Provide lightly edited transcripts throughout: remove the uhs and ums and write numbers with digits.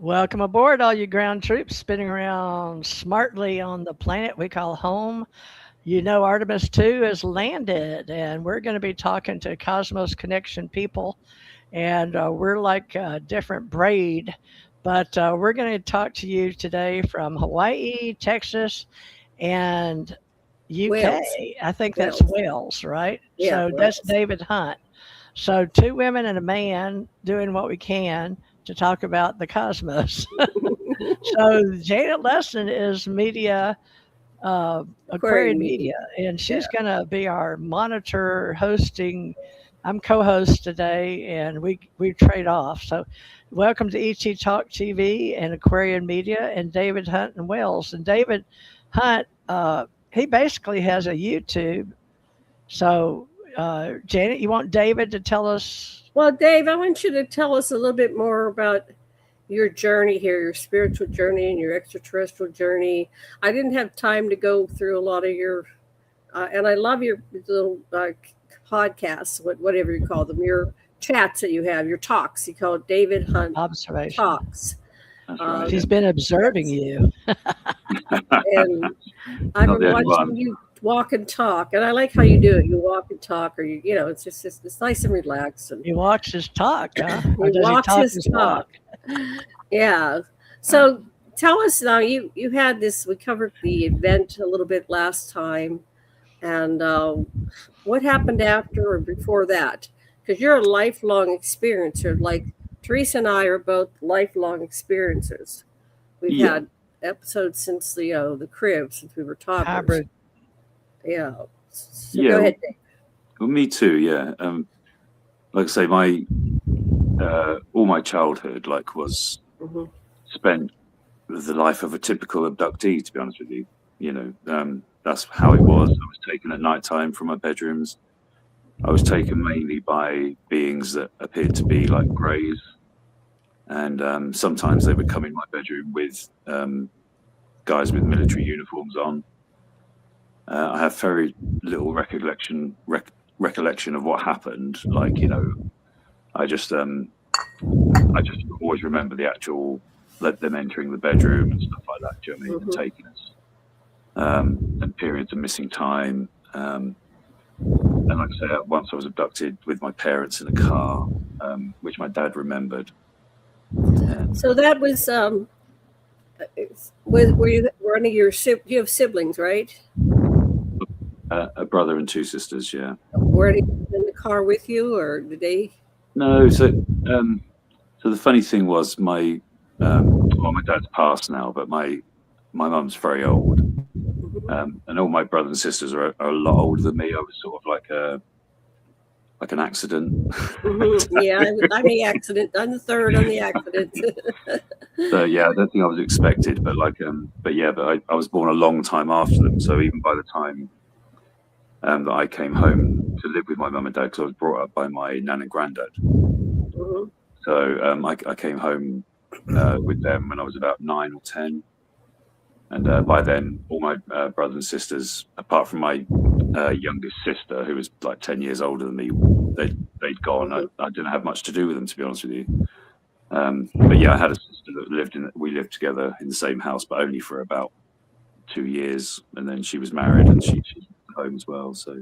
Welcome aboard, all you ground troops spinning around smartly on the planet we call home. You know, Artemis 2 has landed, and we're going to be talking to Cosmos Connection people. And we're like a different braid, but we're going to talk to you today from Hawaii, Texas, and Wales. UK. I think that's Wales. Wales, right? Yeah, So that's Wales. David Hunt. So, two women and a man doing what we can to talk about the cosmos. So Janette Lessin is media, Aquarian Aquarian media. Media, and Yeah. she's going to be our monitor hosting. I'm co-host today, and we trade off. So, welcome to ET Talk TV and Aquarian Media, and David Hunt and Wells. And David Hunt, he basically has a YouTube. So, Janet, you want David to tell us? Well, Dave, I want you to tell us a little bit more about your journey here, your spiritual journey and your extraterrestrial journey. I didn't have time to go through a lot of your, and I love your little podcasts, whatever you call them, your chats that you have, your talks. You call it David Hunt Observation. Talks. That's right. She's been observing you. And I've Not the been only watching one. you walk and talk, and I like how you do it. You walk and talk, or it's just it's nice and relaxed. And He walks his talk, huh? Or he does he walks talk his his talk. walk? Yeah. So tell us now. You had this. We covered the event a little bit last time, and what happened after or before that? Because you're a lifelong experiencer. Like Teresa and I are both lifelong experiencers. We've Yeah. had episodes since the crib, since we were toddlers. Hybrid. Yeah. So Yeah. go ahead, Dave. Well, me too. Yeah. Like I say, my all my childhood was Hmm. spent with the life of a typical abductee. To be honest with you, that's how it was. I was taken at night time from my bedrooms. I was taken mainly by beings that appeared to be like greys, and sometimes they would come in my bedroom with guys with military uniforms on. I have very little recollection of what happened. I just always remember the actual them entering the bedroom and stuff like that. Do you know what I mean? And taking us, and periods of missing time. And like I say, once I was abducted with my parents in a car, which my dad remembered. So that was were you one of your you have siblings, right? A brother and two sisters. Yeah. Were they in the car with you, or did they? No. So the funny thing was my dad's passed now, but my mum's very old, and all my brothers and sisters are a lot older than me. I was sort of like an accident. Yeah, I'm the accident. I'm the third on the accident. So yeah, I don't think I was expected, but I was born a long time after them. So even by the time that I came home to live with my mum and dad, because I was brought up by my nan and granddad. So I came home with them when I was about 9 or 10, and by then all my brothers and sisters, apart from my youngest sister, who was like 10 years older than me, they'd gone. I didn't have much to do with them, to be honest with you. But yeah, I had a sister that we lived together in the same house, but only for about 2 years, and then she was married and she's home as well. So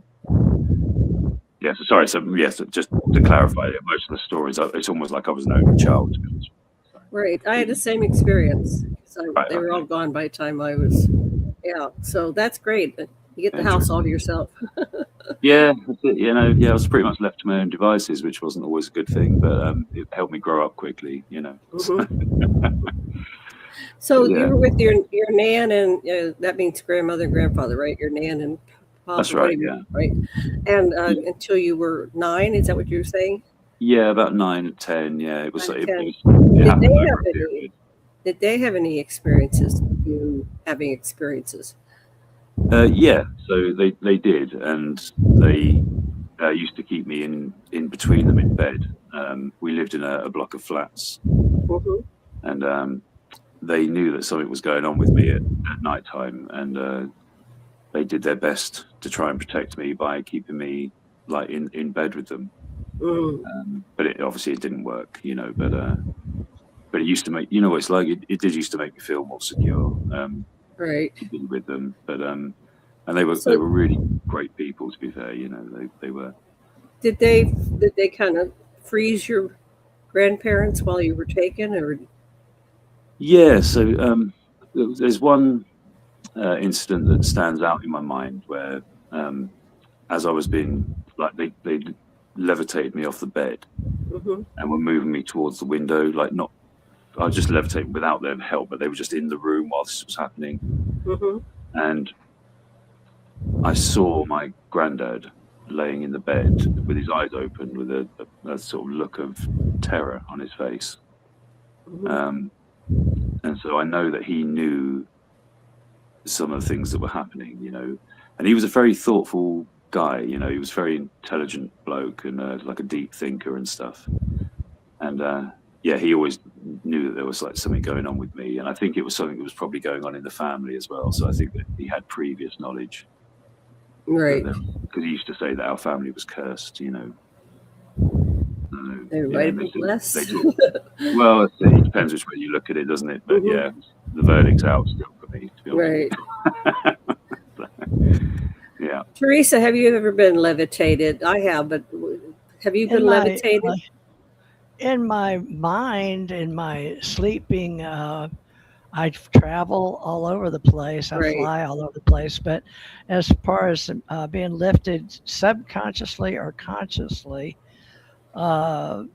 yeah, so sorry. So yes, just to clarify, most of the stories, it's almost like I was an only child, to be honest. Right, I had the same experience. So Right, they were all gone by the time I was. Yeah, so that's great. You get the house all to yourself. Yeah, that's it, I was pretty much left to my own devices, which wasn't always a good thing, but it helped me grow up quickly. So Yeah. you were with your nan and that means grandmother and grandfather, right? Your nan and papa. That's right, yeah. Right. And until you were 9, is that what you were saying? Yeah, about 9 and 10. Yeah, it was. 9 It, and it 10. was. It Did happened they over have a period. Did they have any experiences? You having experiences? Yeah, so they did, and they used to keep me in between them in bed. We lived in a block of flats, and they knew that something was going on with me at night time, and they did their best to try and protect me by keeping me like in bed with them. But it obviously it didn't work, But but it used to make, what it's like. It did used to make me feel more secure. Right. To be with them, but and they were really great people. To be fair, they were. Did they kind of freeze your grandparents while you were taken, or? Yeah. So there's one incident that stands out in my mind where, as I was being they levitated me off the bed and were moving me towards the window, not. I was just levitating without their help, but they were just in the room while this was happening. And I saw my granddad laying in the bed with his eyes open, with a sort of look of terror on his face. And so I know that he knew some of the things that were happening, and he was a very thoughtful guy, he was a very intelligent bloke and like a deep thinker and stuff. And he always knew that there was something going on with me, and I think it was something that was probably going on in the family as well. So I think that he had previous knowledge, right? Because he used to say that our family was cursed, They might have been blessed. Well, it depends which way you look at it, doesn't it? But yeah, the verdict's out still for me, to be honest. Right. Yeah. Teresa, have you ever been levitated? I have, but have you been levitated? In my mind, in my sleeping, I travel all over the place. I fly all over the place. But as far as being lifted subconsciously or consciously, I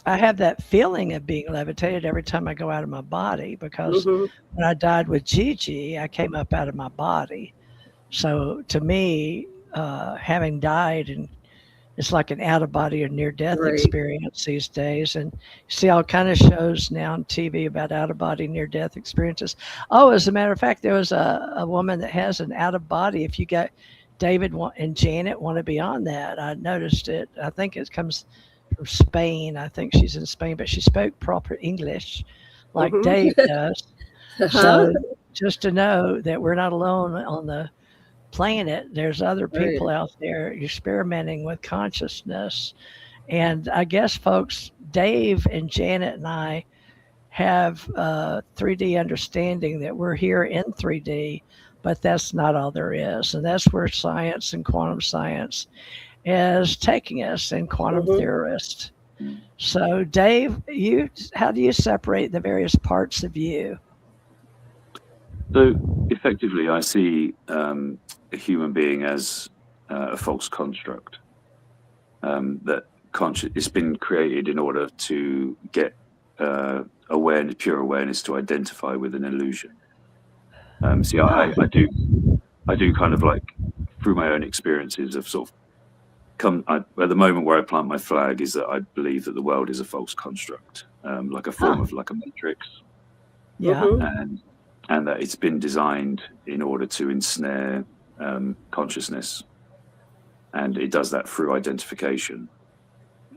have that feeling of being levitated every time I go out of my body, because when I died with Gigi, I came up out of my body. So to me, having died, and it's like an out-of-body or near-death experience these days. And you see all kind of shows now on TV about out-of-body, near-death experiences. Oh, as a matter of fact, there was a woman that has an out-of-body. If you got David and Janet want to be on that, I noticed it. I think it comes from Spain. I think she's in Spain, but she spoke proper English like Dave does. So just to know that we're not alone on the planet, there's other people out there experimenting with consciousness. And I guess, folks, Dave and Janet and I have 3D understanding that we're here in 3D, but that's not all there is. And that's where science and quantum science is taking us, and quantum theorists. So Dave, how do you separate the various parts of you? So effectively, I see a human being as a false construct, that it's been created in order to get awareness, pure awareness, to identify with an illusion. See, I do kind of through my own experiences of sort of at the moment where I plant my flag is that I believe that the world is a false construct, like a form of like a matrix. Yeah. And that it's been designed in order to ensnare consciousness, and it does that through identification.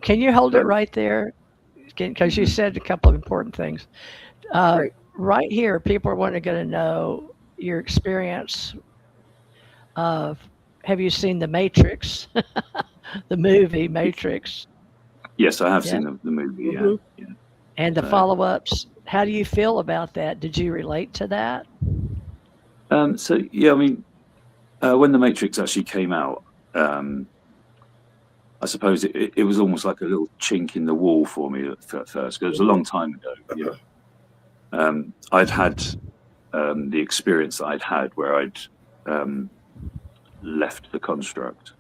Can you hold it right there? Because you said a couple of important things. Right here, people are wanting to know your experience of, have you seen The Matrix, the movie Matrix? Yes, I have seen the movie, yeah. And the follow-ups, how do you feel about that? Did you relate to that? So, yeah, I mean, when The Matrix actually came out, I suppose it was almost like a little chink in the wall for me at first, because it was a long time ago. I'd had the experience that I'd had where I'd left the construct,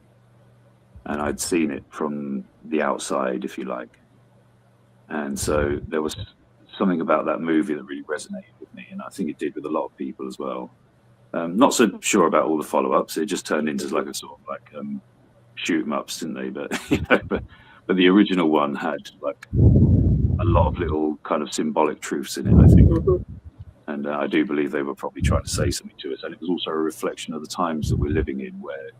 and I'd seen it from the outside, if you like. And so there was something about that movie that really resonated with me, and I think it did with a lot of people as well. Not so sure about all the follow-ups. It just turned into like a sort of shoot 'em ups, didn't they? But but the original one had like a lot of little kind of symbolic truths in it, I think. And I do believe they were probably trying to say something to us, and it was also a reflection of the times that we're living in, where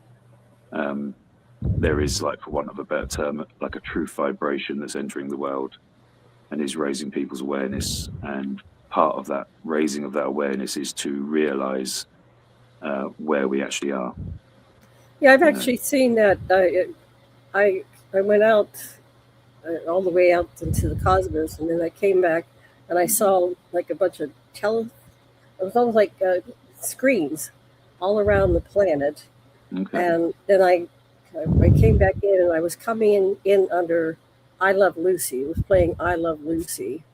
there is, like, for want of a better term, like a truth vibration that's entering the world and is raising people's awareness. And part of that raising of that awareness is to realize where we actually are. Yeah, I've actually seen that. I went out all the way out into the cosmos, and then I came back. and I saw like a bunch of it was almost like screens all around the planet. Okay. And then I came back in, and I was coming in under I Love Lucy. It was playing I Love Lucy.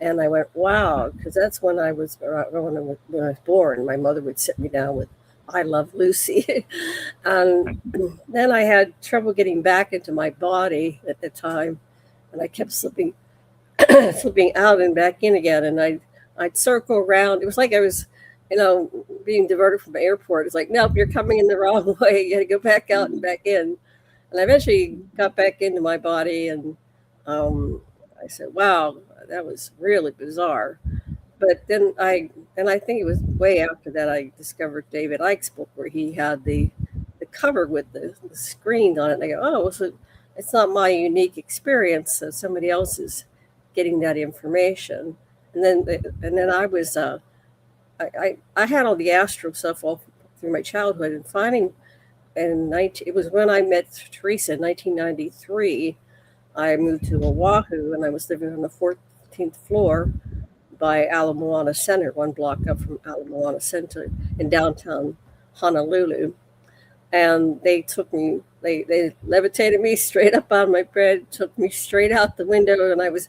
And I went, wow, because that's when I was born. My mother would sit me down with I Love Lucy. And then I had trouble getting back into my body at the time. And I kept slipping out and back in again. And I'd circle around. It was like I was, being diverted from the airport. It's like, nope, you're coming in the wrong way. You got to go back out and back in. And I eventually got back into my body. And I said, wow, that was really bizarre. But then I think it was way after that I discovered David Icke's book, where he had the cover with the screen on it. And I go, oh, so it's not my unique experience. So somebody else is getting that information. And then I was, I had all the astral stuff all through my childhood, and finding, it was when I met Teresa in 1993. I moved to Oahu, and I was living on the 14th floor by Ala Moana Center, one block up from Ala Moana Center in downtown Honolulu. And they took me, they levitated me straight up on my bed, took me straight out the window, and I was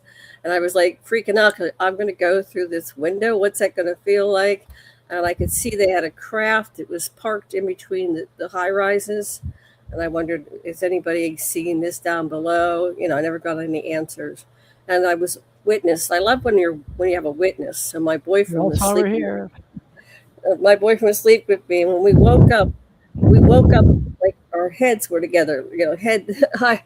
like freaking out, because I'm going to go through this window. What's that going to feel like? And I could see they had a craft. It was parked in between the high rises. And I wondered, is anybody seeing this down below? I never got any answers. And I was witness. I love when you have a witness. So my boyfriend was sleeping here. My boyfriend was asleep with me, and when we woke up like our heads were together. Head high,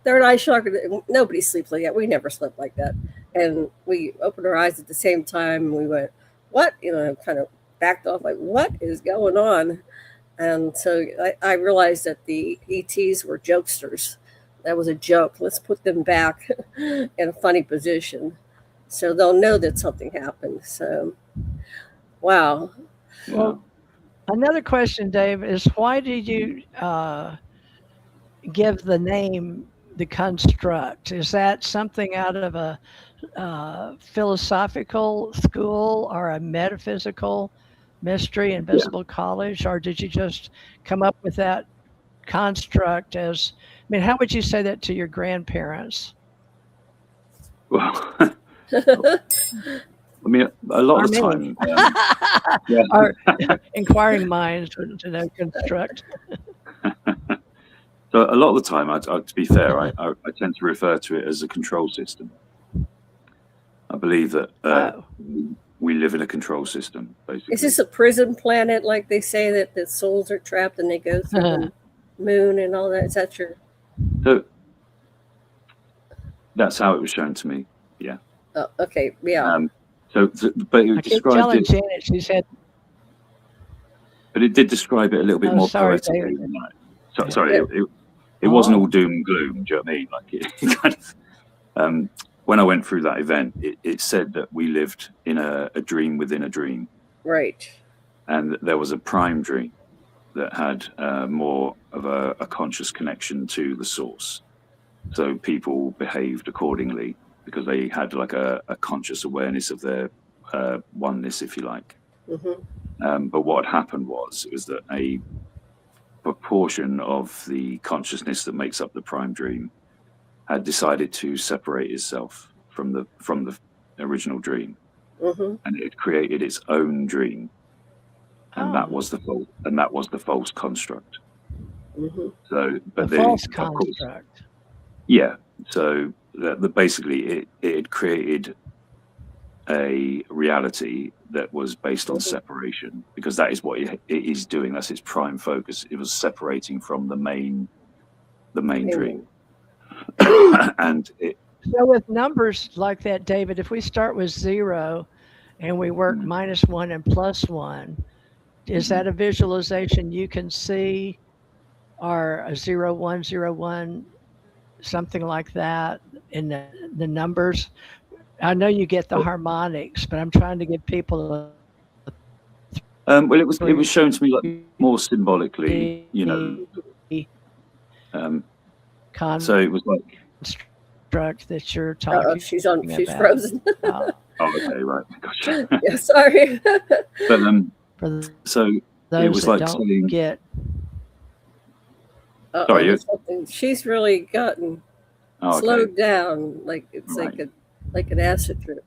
third eye chakra. Nobody sleeps like that. We never slept like that. And we opened our eyes at the same time, and we went, "What?" Kind of backed off, like, "What is going on?" And so I realized that the ETs were jokesters. That was a joke. Let's put them back in a funny position so they'll know that something happened. So, wow. Well, another question, Dave, is why did you give the name The Construct? Is that something out of a philosophical school or a metaphysical mystery invisible college, or did you just come up with that construct as, how would you say that to your grandparents? Well, a lot of the time, our inquiring minds to know construct. So a lot of the time, to be fair, I tend to refer to it as a control system. I believe that we live in a control system, basically. Is this a prison planet, like they say that the souls are trapped and they go through the moon and all that? Is that true? So that's how it was shown to me. Yeah. Oh, okay. Yeah. But it described it. Janet, she said. But it did describe it a little bit more poetically than that. Sorry, it wasn't all doom and gloom. Do you know what I mean? Like it kind of. When I went through that event, it said that we lived in a dream within a dream. Right. And there was a prime dream that had more of a conscious connection to the source. So people behaved accordingly because they had like a conscious awareness of their oneness, if you like. Mm-hmm. But what happened was that a proportion of the consciousness that makes up the prime dream had decided to separate itself from the original dream, and it had created its own dream, and that was the false construct. So, but the false construct. Yeah. So basically, it had created a reality that was based on separation, because that is what it is doing. That's its prime focus. It was separating from the main dream. And so with numbers like that, David, if we start with 0 and we work -1 and +1, is that a visualization you can see, or a 0 1 0 1, something like that in the numbers? I know you get the harmonics, but I'm trying to give people well, it was shown to me like more symbolically, So it was like construct that you're Oh, talking she's about. frozen. Oh, okay, right, gotcha. Yeah, sorry. But For so it those was that like don't saying, get, sorry, you. There's something. She's really gotten Oh, okay, slowed down. Like it's right. like an acid trip.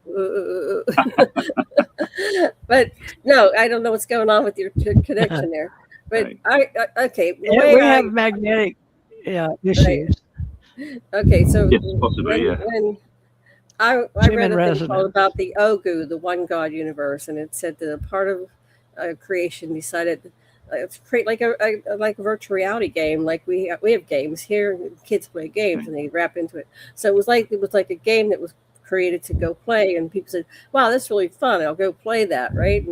But no, I don't know what's going on with your connection there. But Okay. okay. The yeah, way we have magnetic issues. Okay, so Yes, possibly, yeah. when I Human read a thing resonance. called about the Ogu, the one God universe, and it said that a part of creation decided to create like a virtual reality game. Like we have games here, kids play games and they wrap into it. So it was like a game that was created to go play, and people said, "Wow, that's really fun. I'll go play that." Right?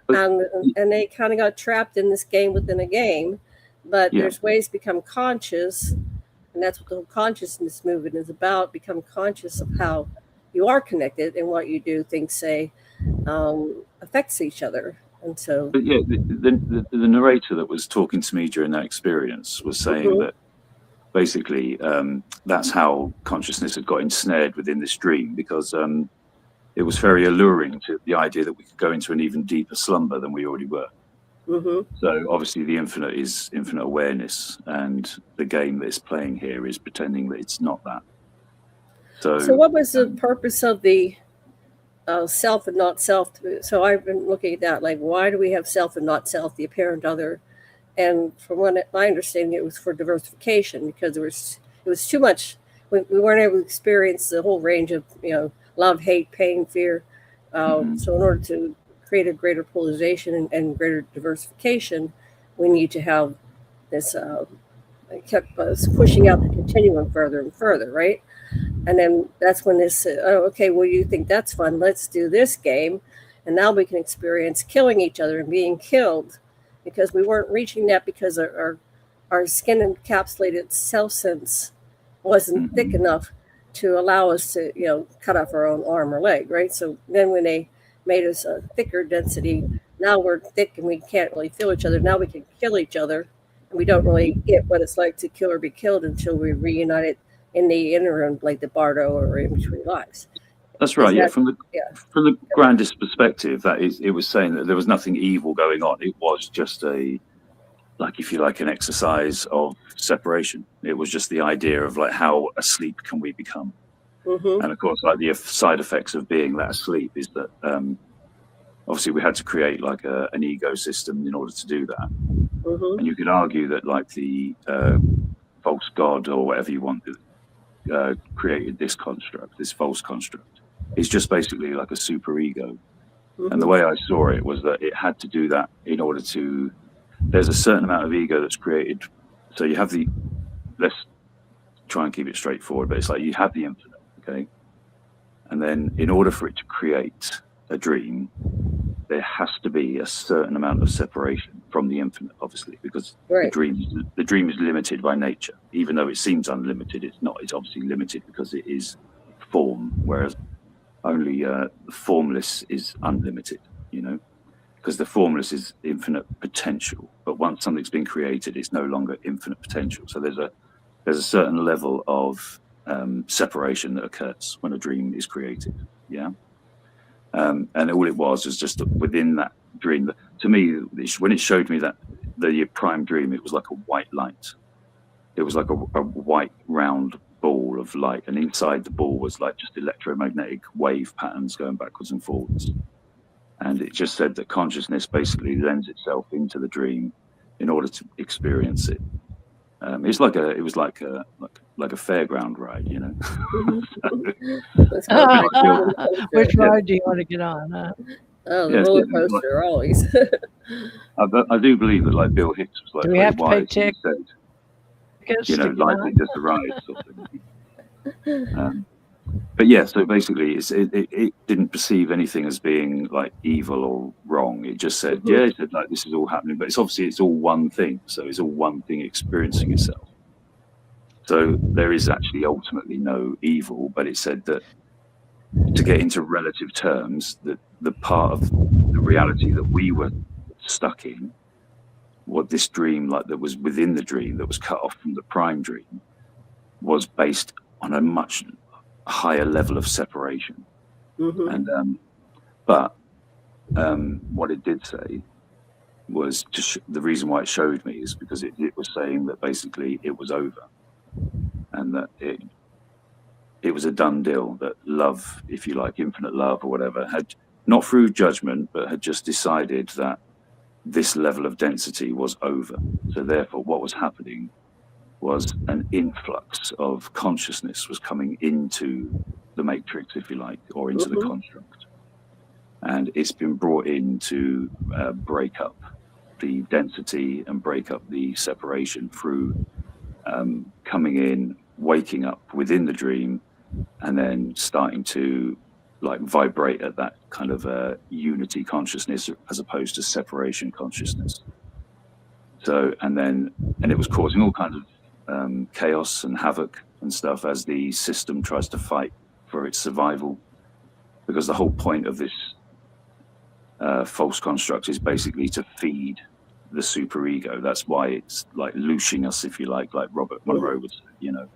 And they kind of got trapped in this game within a game. But Yeah. there's ways to become conscious, and that's what the whole consciousness movement is about. Become conscious of how you are connected and what you do, think, say, affects each other. And so, But yeah, the narrator that was talking to me during that experience was saying that basically that's how consciousness had got ensnared within this dream, because it was very alluring to the idea that we could go into an even deeper slumber than we already were. So obviously the infinite is infinite awareness, and the game that it's playing here is pretending that it's not that. So what was the purpose of the self and not self? So I've been looking at that, like, why do we have self and not self, the apparent other? And from what my understanding, it was for diversification, because it was too much. We weren't able to experience the whole range of love, hate, pain, fear. So in order to create a greater polarization and greater diversification, we need to have this. It kept us pushing out the continuum further and further, right? And then that's when this said, "Oh, okay, well, you think that's fun? Let's do this game." And now we can experience killing each other and being killed, because we weren't reaching that because our skin encapsulated self sense wasn't thick enough to allow us to cut off our own arm or leg, right? So then when they made us a thicker density, now we're thick and we can't really feel each other. Now we can kill each other, and we don't really get what it's like to kill or be killed until we're reunited in the interim, like the Bardo or in between lives. That's right. Yeah, from the grandest perspective, it was saying that there was nothing evil going on. It was just an exercise of separation. It was just the idea of like, how asleep can we become? And of course, like the side effects of being that asleep is that obviously we had to create like an ecosystem in order to do that. And you could argue that like the false god or whatever you want created this construct, this false construct. It's just basically like a super ego. And the way I saw it was that it had to do that in order to. There's a certain amount of ego that's created. So you have let's try and keep it straightforward, but it's like you have the infinite, okay? And then in order for it to create a dream, there has to be a certain amount of separation from the infinite, obviously, because the dream is limited by nature. Even though it seems unlimited, it's not. It's obviously limited because it is form, whereas only the formless is unlimited, because the formless is infinite potential. But once something's been created, it's no longer infinite potential. So there's a certain level of separation that occurs when a dream is created. Yeah. And all it was just within that dream. To me, when it showed me that the prime dream, it was like a white light. It was like a white round ball of light, and inside the ball was like just electromagnetic wave patterns going backwards and forwards. And it just said that consciousness basically lends itself into the dream in order to experience it. It was like a fairground ride, Which ride do you want to get on? Oh, the roller coaster, always. I do believe that, like Bill Hicks was like, do we have to pay tickets? Life is just a ride, sort of thing. But yeah, so basically, it didn't perceive anything as being like evil or wrong. It just said, it said like this is all happening, but it's all one thing. So it's all one thing experiencing itself. So there is actually ultimately no evil, but it said that to get into relative terms, that the part of the reality that we were stuck in, what this dream like that was within the dream that was cut off from the prime dream, was based on a much higher level of separation. Mm-hmm. And but what it did say was the reason why it showed me is because it was saying that basically it was over, and that it was a done deal, that love, if you like, infinite love or whatever, had not through judgment, but had just decided that this level of density was over. So therefore what was happening was an influx of consciousness was coming into the matrix, if you like, or into the construct. And it's been brought in to break up the density and break up the separation through coming in, waking up within the dream, and then starting to like vibrate at that kind of unity consciousness as opposed to separation consciousness. So, and it was causing all kinds of chaos and havoc and stuff as the system tries to fight for its survival, because the whole point of this false construct is basically to feed the superego. That's why it's like looshing us, if you like Robert Monroe would say, you know.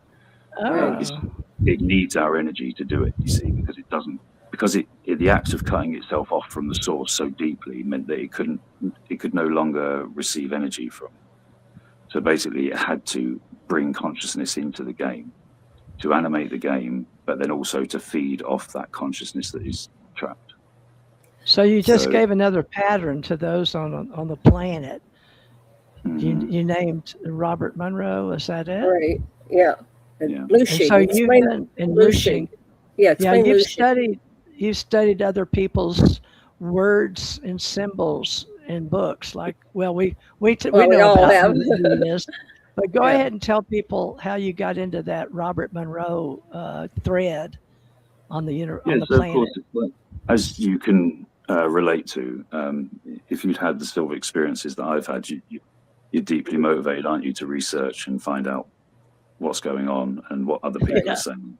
It needs our energy to do it, you see, because it doesn't, because the act of cutting itself off from the source so deeply meant that it could no longer receive energy from. So basically it had to bring consciousness into the game to animate the game, but then also to feed off that consciousness that is trapped. So you just gave another pattern to those on the planet. Mm-hmm. You named Robert Monroe, is that it? Right. Yeah. And looshing. And so you've been in looshing. Yeah. You've studied other people's words and symbols in books. Like, we know about have. who he is. But go ahead and tell people how you got into that Robert Monroe thread on the planet. Of course, as you can relate to, if you'd had the sort of experiences that I've had, you're deeply motivated, aren't you, to research and find out what's going on and what other people are saying.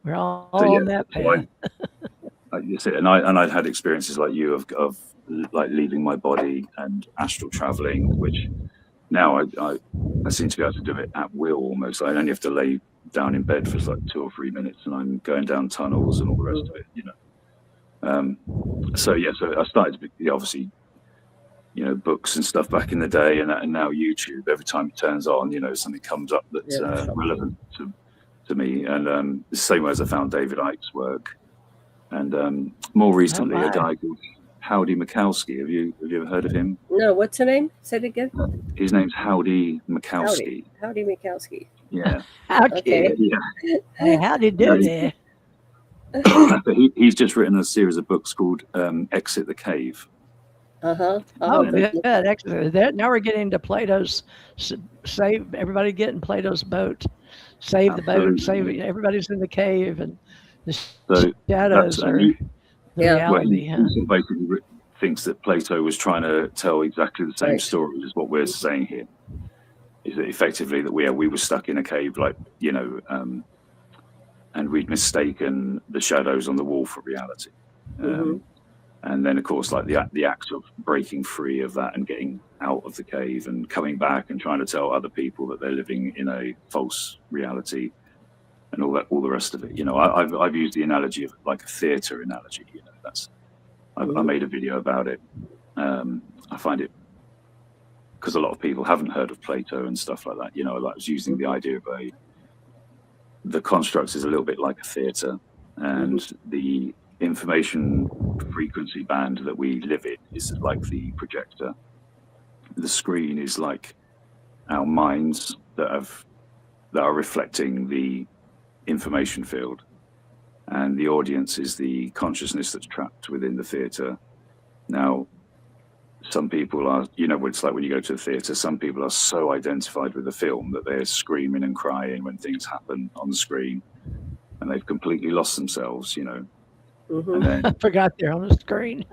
We're all on that path. And I'd had experiences like you of like leaving my body and astral traveling, which now I seem to be able to do it at will almost. I only have to lay down in bed for like 2 or 3 minutes, and I'm going down tunnels and all the rest of it, you know. So I started to obviously, you know, books and stuff back in the day, and now YouTube. Every time it turns on, you know, something comes up that's relevant to me. And the same way as I found David Icke's work, and more recently a guy called Howdy Mikowski. Have you ever heard of him? No. What's the name? Say it again. His name's Howdy Mikowski. Howdy Mikowski. Yeah. Okay. Yeah. Hey, how do you do there? He's just written a series of books called Exit the Cave. Oh, good. Excellent. Now we're getting into Plato's save. Everybody get in Plato's boat. Save the boat. Save everybody's in the cave, and the shadows are the reality. He basically thinks that Plato was trying to tell exactly the same story as what we're saying here. Is that effectively that we were stuck in a cave, like, you know, and we'd mistaken the shadows on the wall for reality. And then, of course, like the act of breaking free of that and getting out of the cave and coming back and trying to tell other people that they're living in a false reality, and all the rest of it. You know, I've used the analogy of like a theater analogy. You know, I made a video about it. I find it, because a lot of people haven't heard of Plato and stuff like that. You know, I was using the idea of the construct is a little bit like a theater, and the information frequency band that we live in is like the projector. The screen is like our minds that are reflecting the information field, and the audience is the consciousness that's trapped within the theater. Now, some people are, you know what it's like when you go to a theater, some people are so identified with the film that they're screaming and crying when things happen on the screen, and they've completely lost themselves, you know. And then, I forgot they're on the screen.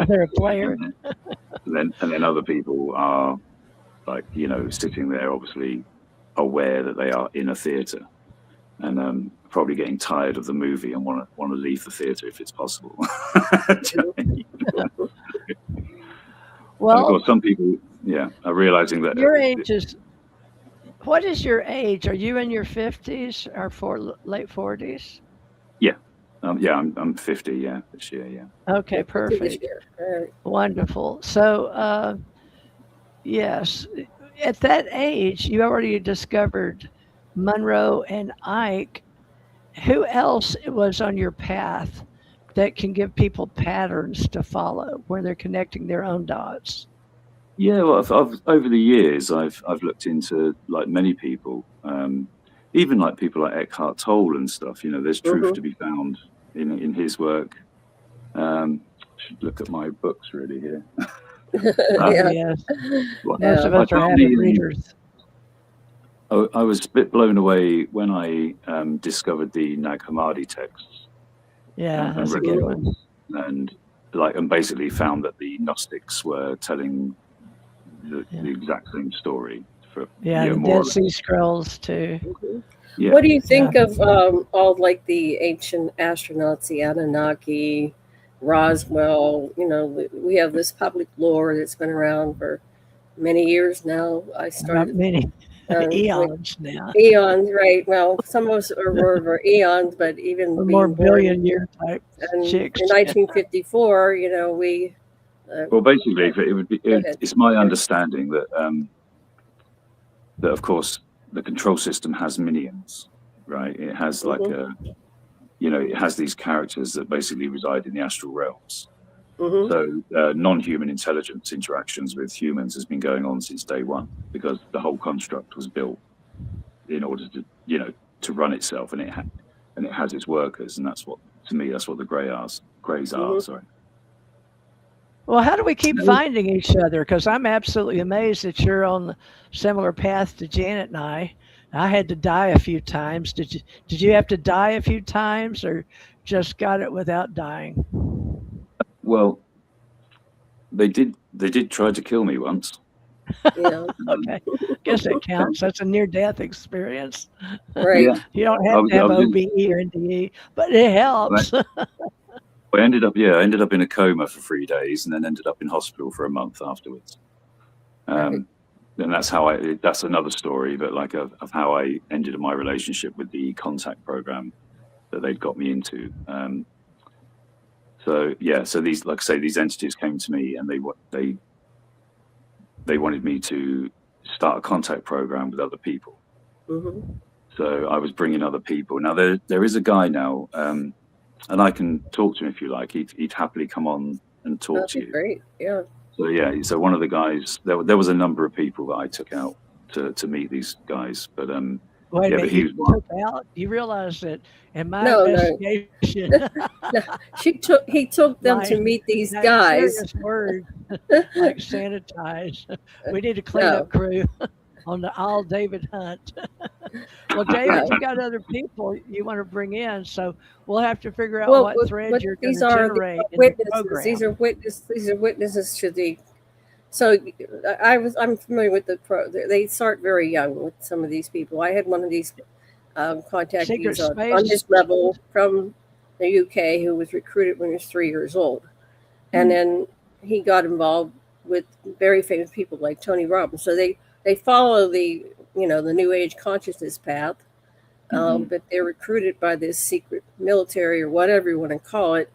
They're a player. and then other people are like, you know, sitting there obviously aware that they are in a theater, and probably getting tired of the movie and want to leave the theater if it's possible. Well, and of course, some people, are realizing that your age is. What is your age? Are you in your 50s or late 40s? Yeah. I'm 50. Yeah, this year. Yeah. Okay, This perfect. year. All right. Wonderful. So, yes, at that age, you already discovered Monroe and Ike. Who else was on your path that can give people patterns to follow where they're connecting their own dots? Yeah, well, I've over the years, I've looked into like many people, even like people like Eckhart Tolle and stuff. You know, there's truth to be found in his work. Should look at my books really here. Oh, Yeah. yes. Well, Most of I us are found avid readers. I was a bit blown away when I discovered the Nag Hammadi texts Yeah, and that's a read good those, one. and basically found that the Gnostics were telling the Yeah, exact same story for yeah, the more or Dead less. Sea Scrolls too. Yeah. What do you Yeah. think of all like the ancient astronauts, the Anunnaki, Roswell? You know, we have this public lore that's been around for many years now. I About started many with eons now, eons, right? Well, some of us were eons, but even or more being born billion year type in chicks. 1954, you know, we. Well, basically, it would be. Go ahead. It's my understanding that that of course the control system has minions, right? It has like it has these characters that basically reside in the astral realms. So non-human intelligence interactions with humans has been going on since day one because the whole construct was built in order to to run itself, and it has its workers, and that's what the greys are. Sorry. Well, how do we keep finding each other? Because I'm absolutely amazed that you're on the similar path to Janet and I. I had to die a few times. Did you have to die a few times, or just got it without dying? Well, they did try to kill me once. Yeah, Okay, guess that counts. That's a near-death experience. right. Yeah, You don't I have was, to I have was in, OBE or NDE, but it helps. I ended up in a coma for 3 days, and then ended up in hospital for a month afterwards. Right. And that's another story, but like of how I ended my relationship with the contact program that they'd got me into. So these, like I say, these entities came to me, and they wanted me to start a contact program with other people. So I was bringing other people. Now there is a guy now, and I can talk to him if you like. He'd happily come on and talk That'd to be you. great. Yeah. So one of the guys, there was a number of people that I took out to meet these guys, but Wait a but minute, he you was one. took out? You realize that in my No, investigation, no. He took them to Right. meet these that guys. serious word like sanitize. We need a cleanup crew on the all David Hunt. Well, David, you got other people you want to bring in, so we'll have to figure out what thread you're going these to are generate in the witnesses. program. These are witnesses to the. So I'm familiar with the They start very young with some of these people. I had one of these Secret contactees on Space. this level from the UK who was recruited when he was 3 years old, and then he got involved with very famous people like Tony Robbins. So they follow the the New Age consciousness path, but they're recruited by this secret military or whatever you want to call it,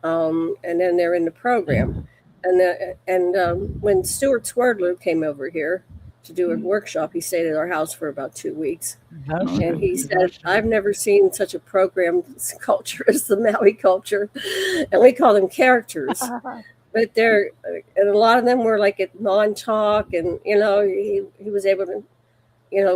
and then they're in the program. And when Stuart Swerdlow came over here to do a workshop, he stayed at our house for about 2 weeks. And he said, I've never seen such a programmed culture as the Maui culture. And we call them characters. But and a lot of them were like at non-talk. And, he was able to,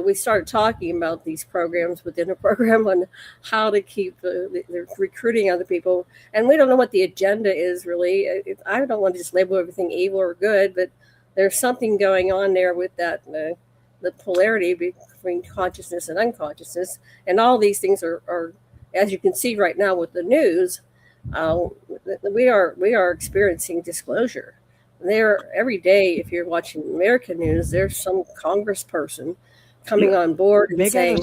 we started talking about these programs within a program on how to keep the recruiting other people. And we don't know what the agenda is really. I don't want to just label everything evil or good, but there's something going on there with that, the polarity between consciousness and unconsciousness. And all these things are, as you can see right now with the news, we are experiencing disclosure. Every day, if you're watching American news, there's some congressperson coming on board and saying,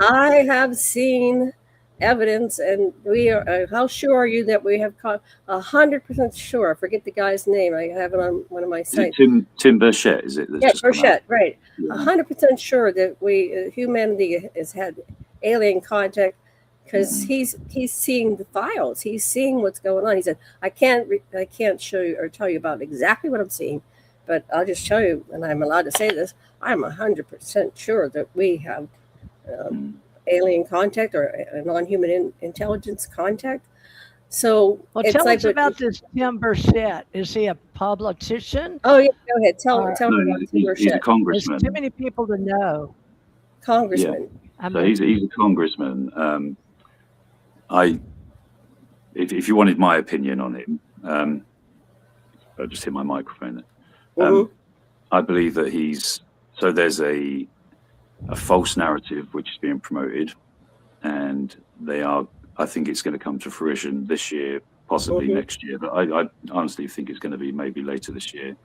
I have seen evidence, and we are. How sure are you that we have 100% sure? I forget the guy's name. I have it on one of my Is it sites. Tim Burchett? Is it? That's Yeah, just come out? Burchett, right? Yeah. 100% sure that humanity has had alien contact, because he's seeing the files. He's seeing what's going on. He said, I can't show you or tell you about exactly what I'm seeing, but I'll just show you, and I'm allowed to say this. I'm 100% sure that we have alien contact or a non-human intelligence contact. So Well, it's tell like us about this Tim Burchett. Is he a politician? Oh yeah, go ahead. Tell Or- me about Tim He's a Burchett. There's congressman. too many people to know. Congressman. So he's a congressman. If you wanted my opinion on him, I'll just hit my microphone there. I believe that there's a false narrative which is being promoted, and I think it's going to come to fruition this year, possibly next year, but I honestly think it's going to be maybe later this year,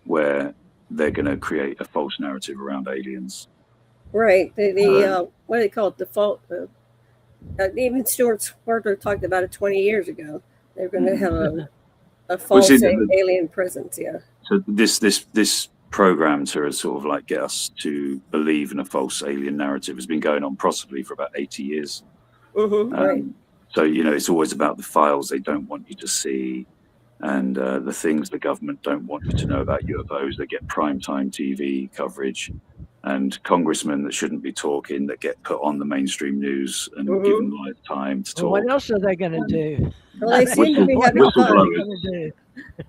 where they're going to create a false narrative around aliens. Right. What do they call it? The fault. Even Stuart Swartler talked about it 20 years ago. They're going to have a false alien presence. Yeah. So this program to sort of like get us to believe in a false alien narrative has been going on possibly for about 80 years. Right. So, it's always about the files they don't want you to see, and the things the government don't want you to know about UFOs. They get primetime TV coverage, and congressmen that shouldn't be talking that get put on the mainstream news and given live time to talk. Well, what else are they going to do? Well, they seem to be having fun.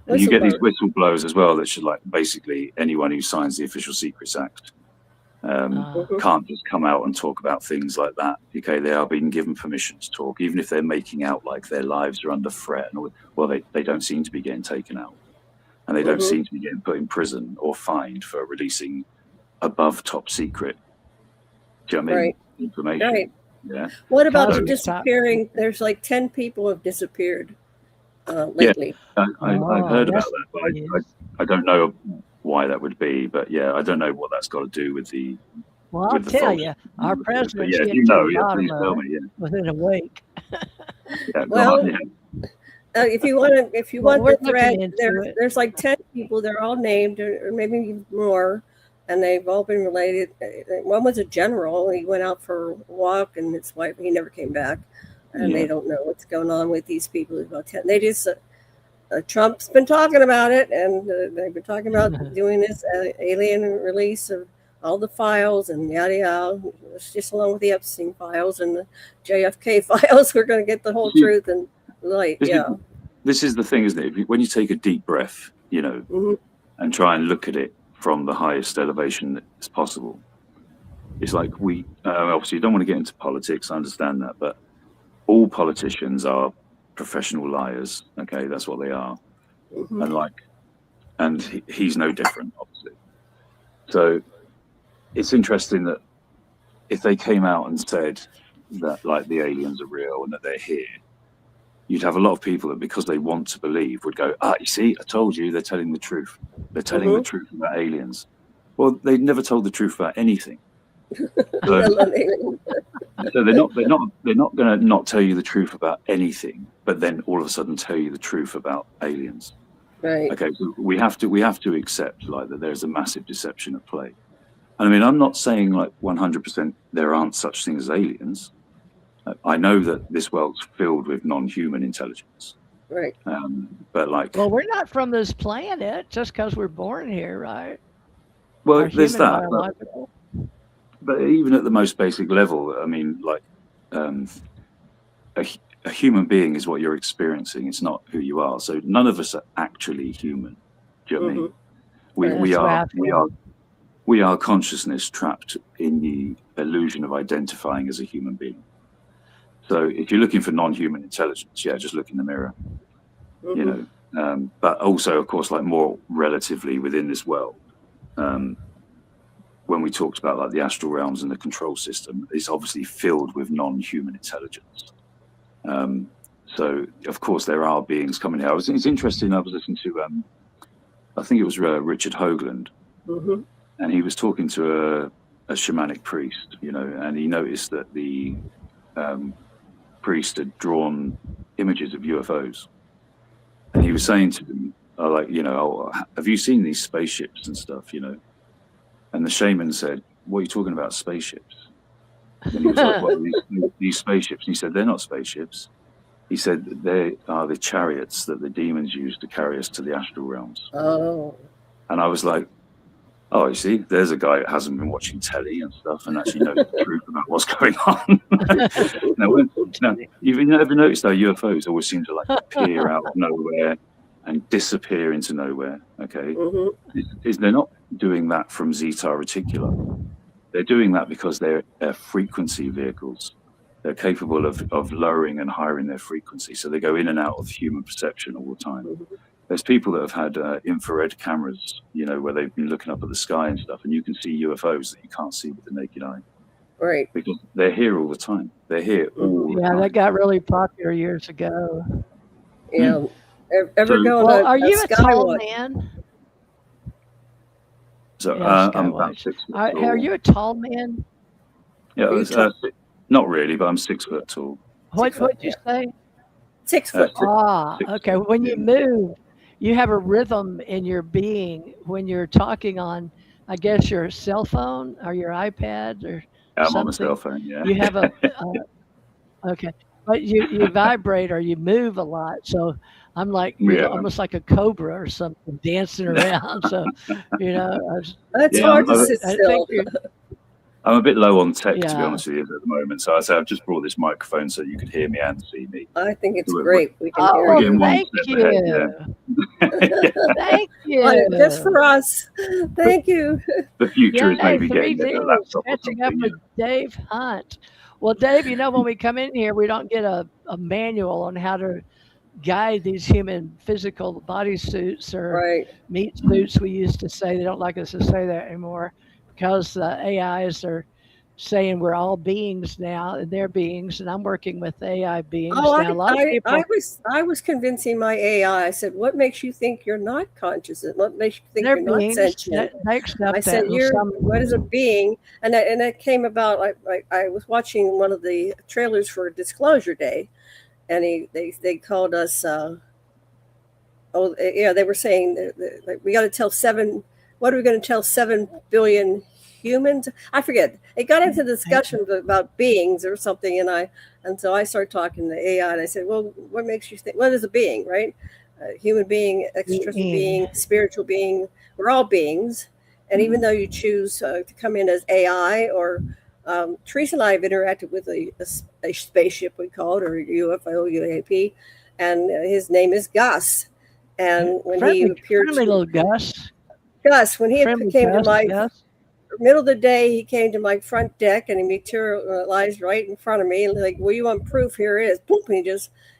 And you get these whistleblowers as well that should, like, basically anyone who signs the Official Secrets Act can't just come out and talk about things like that. Okay, they are being given permission to talk, even if they're making out like their lives are under threat. And they don't seem to be getting taken out, and they don't seem to be getting put in prison or fined for releasing above top secret. Do you know what I mean? Information. Right. Yeah. What about disappearing? There's like 10 people have disappeared lately. Yeah, I've heard about that, but I don't know why that would be. But yeah, I don't know what that's got to do with the. Well, I'll tell you, our president. Yeah, please tell me. Within a week. Well, if you want the thread, there's like 10 people. They're all named, or maybe more. And they've all been related. One was a general. He went out for a walk, and his wife, he never came back. And they don't know what's going on with these people. About 10. They just, Trump's been talking about it, and they've been talking about doing this alien release of all the files and yada yada. It's just along with the Epstein files and the JFK files. We're going to get the whole truth and light. This is the thing, isn't it? When you take a deep breath, and try and look at it from the highest elevation as possible. It's like obviously you don't want to get into politics, I understand that, but all politicians are professional liars. Okay, that's what they are. And he's no different, obviously. So it's interesting that if they came out and said that like the aliens are real and that they're here, you'd have a lot of people that, because they want to believe, would go, you see, I told you, they're telling the truth. They're telling the truth about aliens. Well, they never told the truth about anything. So they're not going to not tell you the truth about anything, but then all of a sudden tell you the truth about aliens. Right. Okay, so we have to accept like that there's a massive deception at play. And I mean, I'm not saying like 100% there aren't such things as aliens. I know that this world's filled with non-human intelligence. Right. But like... Well, we're not from this planet just because we're born here, right? Well, there's that. But even at the most basic level, I mean, like, a human being is what you're experiencing. It's not who you are. So none of us are actually human. Do you know what I mean? We are consciousness trapped in the illusion of identifying as a human being. So if you're looking for non-human intelligence, just look in the mirror, but also, of course, like more relatively within this world, when we talked about like the astral realms and the control system, it's obviously filled with non-human intelligence. So of course there are beings coming here. It's interesting. I was listening to, I think it was Richard Hoagland, and he was talking to a shamanic priest, and he noticed that the priest had drawn images of UFOs, and he was saying to them, have you seen these spaceships and stuff, And the shaman said, what are you talking about, spaceships? And he was like, well, these spaceships. And he said, they're not spaceships. He said, they are the chariots that the demons use to carry us to the astral realms. Oh. And I was like, oh, you see, there's a guy that hasn't been watching telly and stuff and actually knows the truth about what's going on. Now, you've ever noticed how UFOs always seem to like appear out of nowhere and disappear into nowhere, okay? Mm-hmm. They're not doing that from Zeta Reticula. They're doing that because they're frequency vehicles. They're capable of lowering and highering their frequency. So they go in and out of human perception all the time. Mm-hmm. There's people that have had infrared cameras, where they've been looking up at the sky and stuff, and you can see UFOs that you can't see with the naked eye. Right. Because they're here all the time. They're here all the time. Yeah, that got really popular years ago. Yeah. Ever go well, are you a tall man? So I'm about 6 foot tall. Are you a tall man? Yeah, not really, but I'm 6 foot tall. What did you say? 6 foot. Okay. When you move, you have a rhythm in your being when you're talking on, I guess, your cell phone or your iPad or I'm something. on the cell phone, yeah. You have okay. But you vibrate or you move a lot. So I'm like, you're almost like a cobra or something dancing around. So, That's hard to sit still. I'm a bit low on tech, to be honest with you, at the moment. So I say I've just brought this microphone so you could hear me and see me. I think it's great. We can hear you. Thank you. Thank you. Just for us. Thank you. The future is maybe getting a laptop or catching up with Dave Hunt. Well, Dave, when we come in here, we don't get a manual on how to guide these human physical body suits or meat suits. We used to say, they don't like us to say that anymore because the AIs are saying we're all beings now, and they're beings, and I'm working with AI beings now. A lot of people, I was convincing my AI. I said, "What makes you think you're not conscious? What makes you think you're not sentient?" I said, "What is a being?" And that came about. I was watching one of the trailers for Disclosure Day, and they called us. They were saying that we got to tell 7. What are we going to tell 7 billion humans? I forget. It got into discussion about beings or something, and so I started talking to AI, and I said, "Well, what makes you think? What is a being, right? Human being, extraterrestrial being, spiritual being. We're all beings, and even though you choose to come in as AI or Teresa and I have interacted with a spaceship, we call it, or UFO, UAP, and his name is Gus, and when he appeared, little Gus." Gus, when he came to my middle of the day, he came to my front deck and he materialized right in front of me. And like, "Well, you want proof? Here it is." Boom,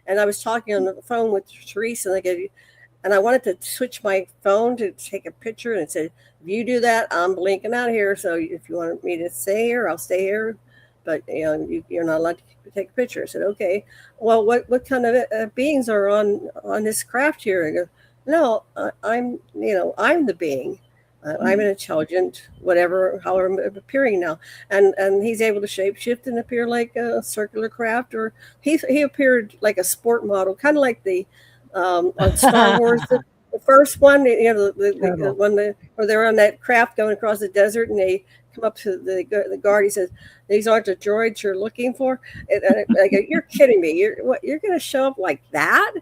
and I was talking on the phone with Teresa, and I wanted to switch my phone to take a picture, and it said, "If you do that, I'm blinking out here. So if you want me to stay here, I'll stay here. But you're not allowed to take a picture." I said, "Okay. Well, what kind of beings are on this craft here?" I go, "No, I'm the being. I'm an intelligent, whatever, however I'm appearing now." And he's able to shapeshift and appear like a circular craft, or he appeared like a sport model, kind of like the on Star Wars, the first one, the one where they're on that craft going across the desert, and they come up to the guard. He says, "These aren't the droids you're looking for." And I go, "You're kidding me. You're going to show up like that?"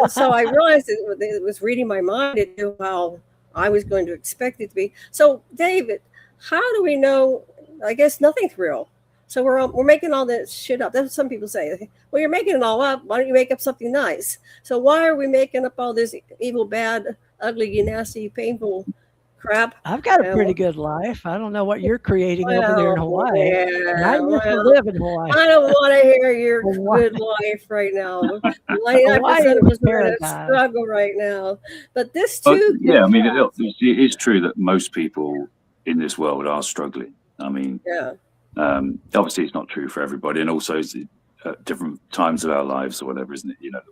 So I realized it was reading my mind. It knew how I was going to expect it to be. So, David, how do we know? I guess nothing's real. So we're making all this shit up. That's what some people say. Well, you're making it all up. Why don't you make up something nice? So why are we making up all this evil, bad, ugly, nasty, painful crap? I've got a pretty good life. I don't know what you're creating over there in Hawaii. I used to live in Hawaii. I don't want to hear your good life right now. 99% of us are in a struggle right now. But this too. Yeah, I mean, it is true that most people in this world are struggling. I mean, obviously it's not true for everybody, and also it's at different times of our lives or whatever, isn't it? That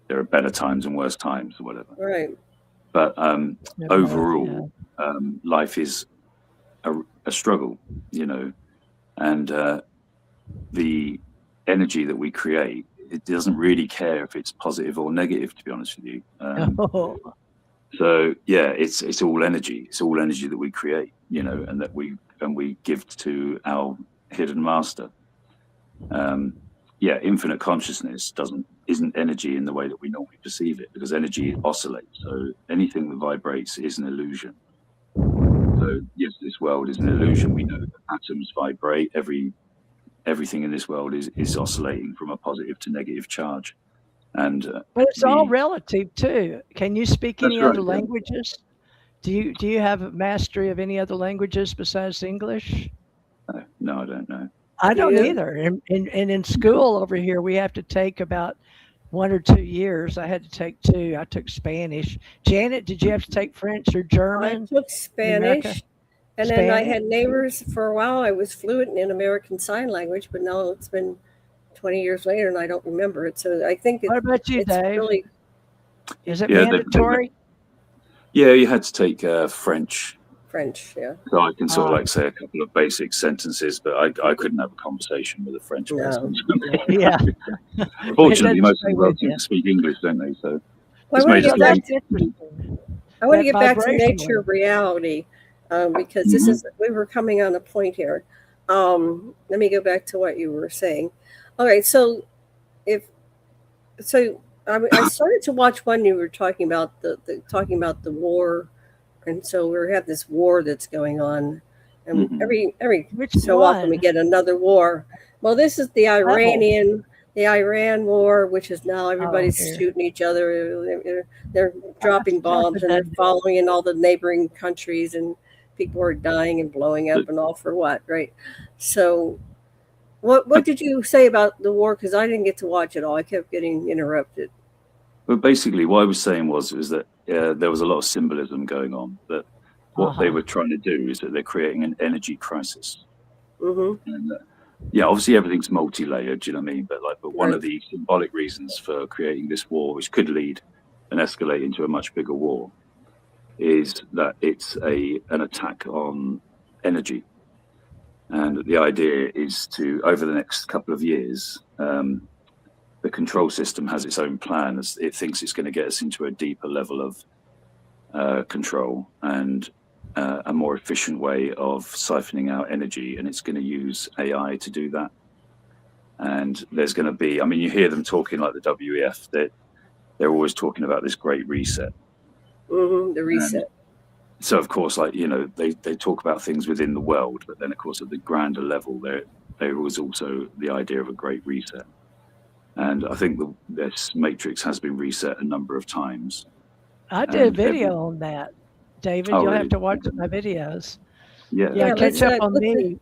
there are better times and worse times or whatever. Right. But overall, life is a struggle, and the energy that we create, it doesn't really care if it's positive or negative, to be honest with you. Oh, So yeah, it's all energy. It's all energy that we create, you know, and that we give to our hidden master. Yeah, infinite consciousness isn't energy in the way that we normally perceive it, because energy oscillates. So anything that vibrates is an illusion. So yes, this world is an illusion. We know that atoms vibrate. Everything in this world is oscillating from a positive to negative charge. And but it's all relative too. Can you speak any other right, yeah. languages? Do you have a mastery of any other languages besides English? No, I don't know. I don't Yeah. either. And in school over here, we have to take about 1 or 2 years. I had to take two. I took Spanish. Janet, did you have to take French or I German took in America? Spanish, and then I Spanish? had neighbors for a while. I was fluent in American Sign Language, but now it's been 20 years later, and I don't remember it. So I think What about you, it's Dave? really Is it Yeah, mandatory? Yeah, you had to take French. French. Yeah. So I can sort of like say a couple of basic sentences, but I couldn't have a conversation with a French No. person. Yeah. Fortunately, It doesn't most stay of the world with you. can speak English, don't they? So Well, it's I want made to it get So back. easy. that's interesting. I want to That get back to vibrationally. nature reality, because this is we were coming on a point here. Let me go back to what you were saying. All right, so I started to watch one you were talking about the war, and so we have this war that's going on, and Mhm. every Which so often we one? get another war. Well, this is the Oh, Iran war, which is now oh, everybody's here. shooting each other. They're Oh, dropping that's bombs and they're redundant. following in all the neighboring countries, and people are dying and blowing But up, and all for what, right? So, what did you say about the war? Because I didn't get to watch it all. I kept getting interrupted. basically, what I was saying was that there was a lot of symbolism going on. That what they Uh-huh. were trying to do is that they're creating an energy crisis. Mm-hmm. And yeah, obviously everything's multi-layered. Do you know what I mean? But one Right. of the symbolic reasons for creating this war, which could lead and escalate into a much bigger war, is that it's an attack on energy. And the idea is to, over the next couple of years, the control system has its own plan. As it thinks it's going to get us into a deeper level of control and a more efficient way of siphoning out energy. And it's going to use AI to do that. And there's going to be, I mean, you hear them talking like the WEF, that they're always talking about this great reset. Mm-hmm. The And reset. so, of course, like, you know, they talk about things within the world, but then, of course, at the grander level, there was also the idea of a great reset. And I think this matrix has been reset a number of times. I did a And video on that. David, oh, you'll have really? to watch my videos. Yeah. Yeah, Yeah. Okay. catch up on me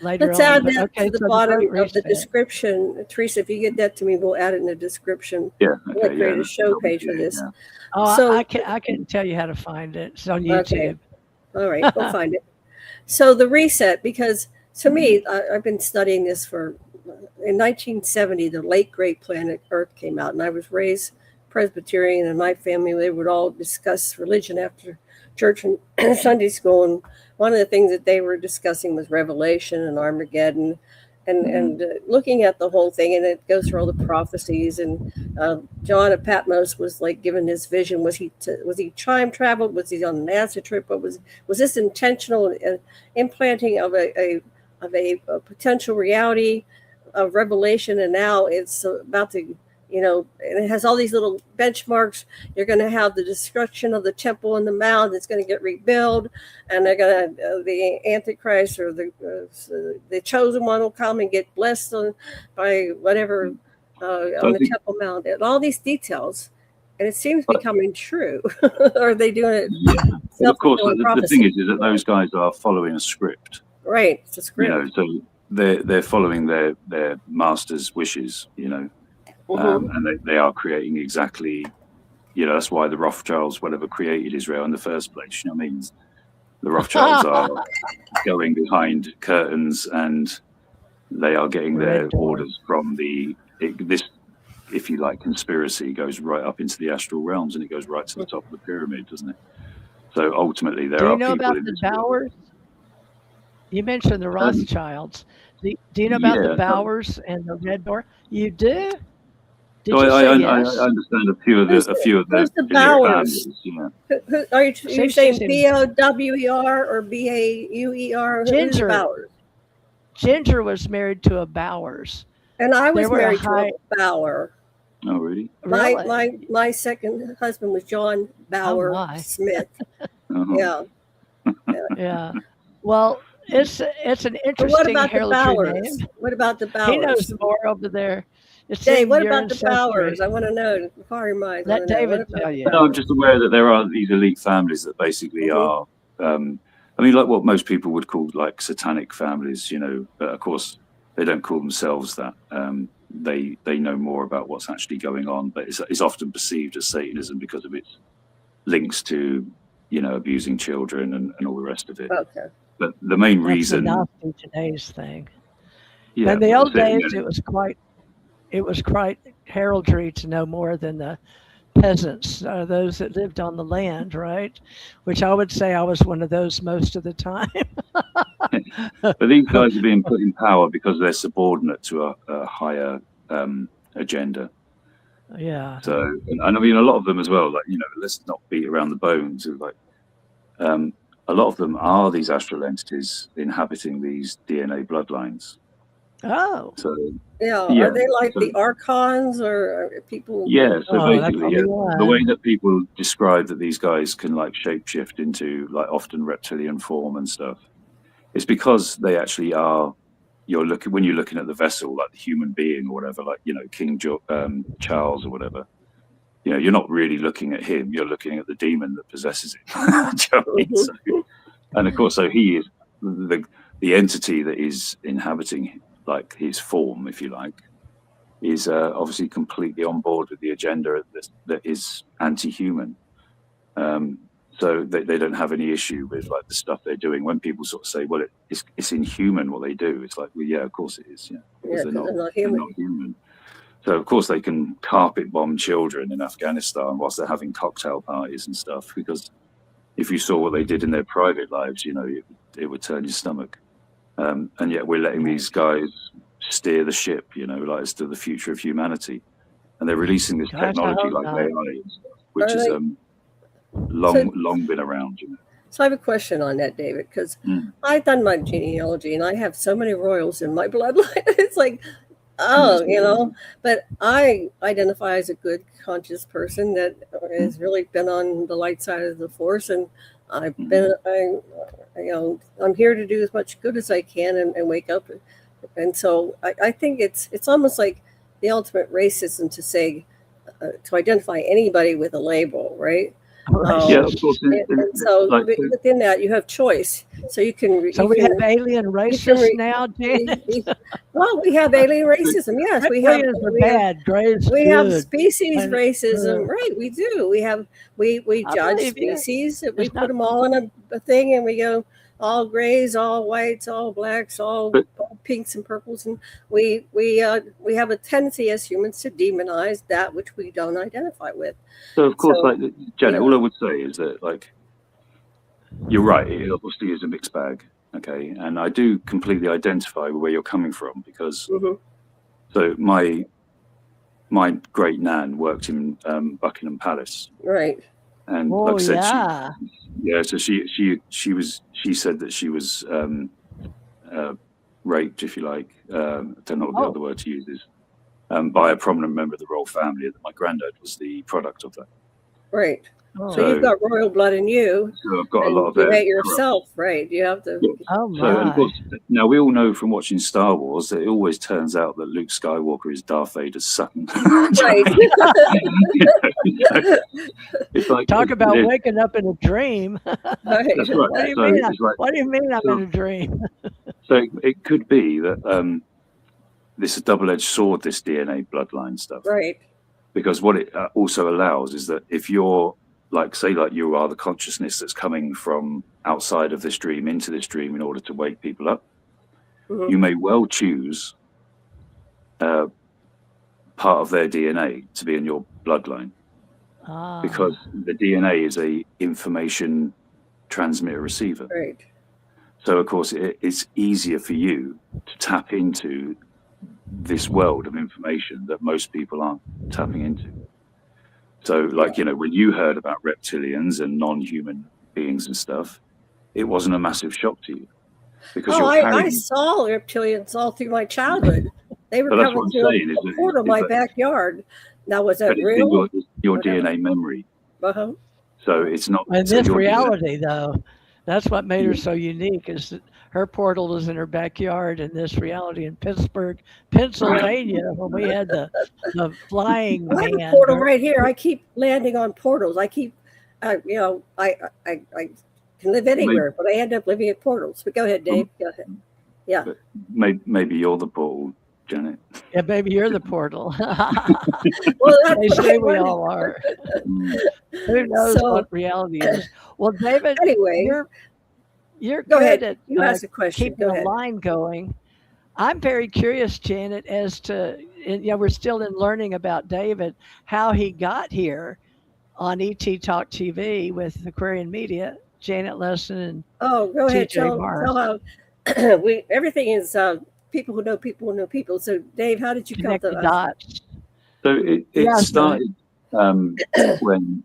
later Let's on. add But that okay, to the so the bottom Great of the Reset. description. Teresa, if you get that to me, we'll add it in the description. Yeah. We'll Okay. create Yeah. a show page for this. Yeah. Oh, So, I can tell you how to find it. It's on okay. YouTube. All right, we'll find it. So the reset, because to me, I've been studying this in 1970, the late great planet Earth came out, and I was raised Presbyterian, and my family, they would all discuss religion after church and Sunday school, and one of the things that they were discussing was Revelation and Armageddon, and looking at the whole thing, and it goes through all the prophecies. And John of Patmos was like given this vision. Was he time traveled? Was he on an acid trip? But was this intentional implanting of a potential reality of Revelation? And now it's about to, and it has all these little benchmarks. You're going to have the destruction of the temple and the mount. It's going to get rebuilt, and they're going to the Antichrist or the chosen one will come and get blessed by whatever on the Temple Mount. And all these details, and it seems becoming true. Are they doing it? Yeah. Well, of course, the thing is that those guys are following a script. Right, it's a script. So they're following their master's wishes. And they are creating exactly, that's why the Rothschilds, whatever, created Israel in the first place. You know what I mean? The Rothschilds are going behind curtains, and they are getting their orders from this, if you like, conspiracy goes right up into the astral realms, and it goes right to the top of the pyramid, doesn't it? So ultimately, there are people in this Do you know about the Bowers? You mentioned the Rothschilds. Do you know about the Yeah. Bowers and the Red Door? You do? Did So you I say I yes? understand a few of the Who's the Philip Bowers? families. Yeah. Are you Seems she saying seems Bower or Bauer? Who's the Ginger. Bowers? Ginger was married to a Bowers. And I They was were a married to a high. Bower. Oh, really? Really? My second husband was John Oh Bower my. Smith. Uh-huh. Yeah. Yeah. Yeah. Well, it's an But what interesting about the heraldry name. Bowers? What about the He knows Bowers? more over there. It's Dave, in what your about the Bowers? ancestry. I want to know. Inquiring minds want Let to know. What David about tell the you. No, I'm Bowers? just aware that there are these elite families that basically Hmm. are, I mean, like what most people would call like satanic families, but of course they don't call themselves that. They know more about what's actually going on, but it's often perceived as Satanism because of its links to, abusing children and all the rest of it. Okay. But the main That's the reason, Nazi today's thing. yeah, In the but old that's it. days, it was quite heraldry to know more than the peasants, those that lived on the land, right? Which I would say I was one of those most of the time. But these guys are being put in power because they're subordinate to a higher agenda. Yeah. So, and I mean, a lot of them as well, like, let's not beat around the bones. Like, a lot of them are these astral entities inhabiting these DNA bloodlines. Oh. So, Yeah. yeah. Are they like So, the archons or people? yeah. So Oh, that's basically, only the way one. that people describe that these guys can like shapeshift into like often reptilian form and stuff, it's because they actually are. When you're looking at the vessel, like the human being or whatever, like King Charles or whatever. You're not really looking at him. You're looking at the demon that possesses him. Do you know what I mean? Mhm. And of course, so he is the entity that is inhabiting like his form, if you like, is obviously completely on board with the agenda that is anti-human. So they don't have any issue with like the stuff they're doing. When people sort of say, "Well, it's inhuman what they do," it's like, well, yeah, of course it is, yeah, because Yeah, they're because not they're not they're human. not human. So of course they can carpet bomb children in Afghanistan whilst they're having cocktail parties and stuff. Because if you saw what they did in their private lives, it would turn your stomach. And yet we're letting these guys steer the ship, like it's to the future of humanity. And they're releasing this Gosh, I technology hope like not. AI and stuff, which Are is they? So, long been around. so I have a question on that, David, because Mm. I've done my genealogy and I have so many royals in my bloodline. It's like, Yes, but I identify as a good, conscious person that has really been on the light side of the force, and I'm here to do as much good as I can and wake up, and so I think it's almost like the ultimate racism to say to identify anybody with a label, right? Right. yeah, of course. And so Like, within that, you have choice. So you can So you we can have alien you can racists now, Janet. well, we have alien racism. Yes, Aliens are bad. Gray is we have good. species And, racism. Right, we do. We I judge believe you. species. We There's put not. them all in a thing, and we go all grays, all whites, all blacks, all but pinks and purples, and we have a tendency as humans to demonize that which we don't identify with. so of course, So like Janet, yeah. all I would say is that like you're right. It obviously is a mixed bag. Okay, and I do completely identify with where you're coming from because Mhm. so my great nan worked in Buckingham Palace, Right. and Oh like I said, yeah. so she said that she was raped, if you like. I don't know what the Oh, other word to use is, by a prominent member of the royal family. That my granddad was the product of that. Right. oh, So you've So, got royal blood in you, so I've got a lot and of you their hate corrupt. yourself, right? You have to. Yes. oh So, and of my. course, now we all know from watching Star Wars that it always turns out that Luke Skywalker is Darth Vader's son. Right. It's like Talk about waking up in a dream. Right. that's right. What do you So mean? it's like What do you mean I'm so, in a dream? so it could be that this is a double-edged sword, this DNA bloodline stuff, Right. because what it also allows is that if you're like, say, like you are the consciousness that's coming from outside of this dream into this dream in order to wake people up, Mhm. you may well choose part of their DNA to be in your bloodline because Ah, the DNA is a information transmitter receiver. Right. So of course it's easier for you to tap into this world of information that most people aren't tapping into. So like, you know, when you heard about reptilians and non-human beings and stuff, it wasn't a massive shock to you because you're I carrying. saw reptilians all through my childhood. They were But that's coming what I'm through saying, a portal in my backyard. Now, was that but it's in real? your DNA memory. Uh-huh. So it's not. In so this your DNA reality, though, that's what made her so unique. Is that her portal was in her backyard in this reality in Pittsburgh, Pennsylvania, when we had the flying I have a man. portal right here. I keep landing on portals. I keep, you know, I can live anywhere, but I end up living at portals. But go ahead, Dave. Go ahead. Yeah. But maybe you're the portal, Janet. Yeah, baby, you're the portal. Well, that's They what say I we wanted. all are. Who knows So- what reality is? Well, David, Anyway, you're go good ahead. at You ask a question. keeping Go a ahead. line going. I'm very curious, Janet, as to, and, you know, we're still in learning about David, how he got here on ET Talk TV with Aquarian Media, Janet Lessin and Oh, go ahead. TJ Tell Morris. how everything is people who know people who know people. So, Dave, how did you come Connect to the us? dots. So it Yeah, started when.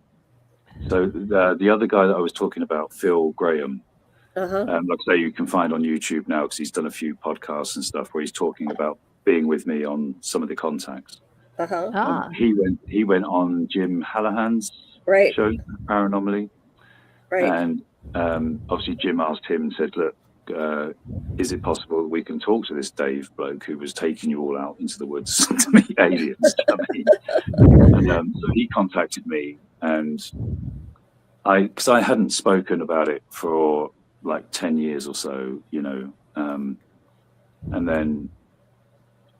So the other guy that I was talking about, Phil Graham, Uh-huh. like I say, you can find on YouTube now because he's done a few podcasts and stuff where he's talking about being with me on some of the contacts. Uh-huh. Ah, He went on Jim Hallahan's Right. show, Paranormally, Right. and obviously Jim asked him and said, "Look, is it possible that we can talk to this Dave bloke who was taking you all out into the woods to meet aliens?" I mean, and so he contacted me, and because I hadn't spoken about it for like 10 years or so, you know, and then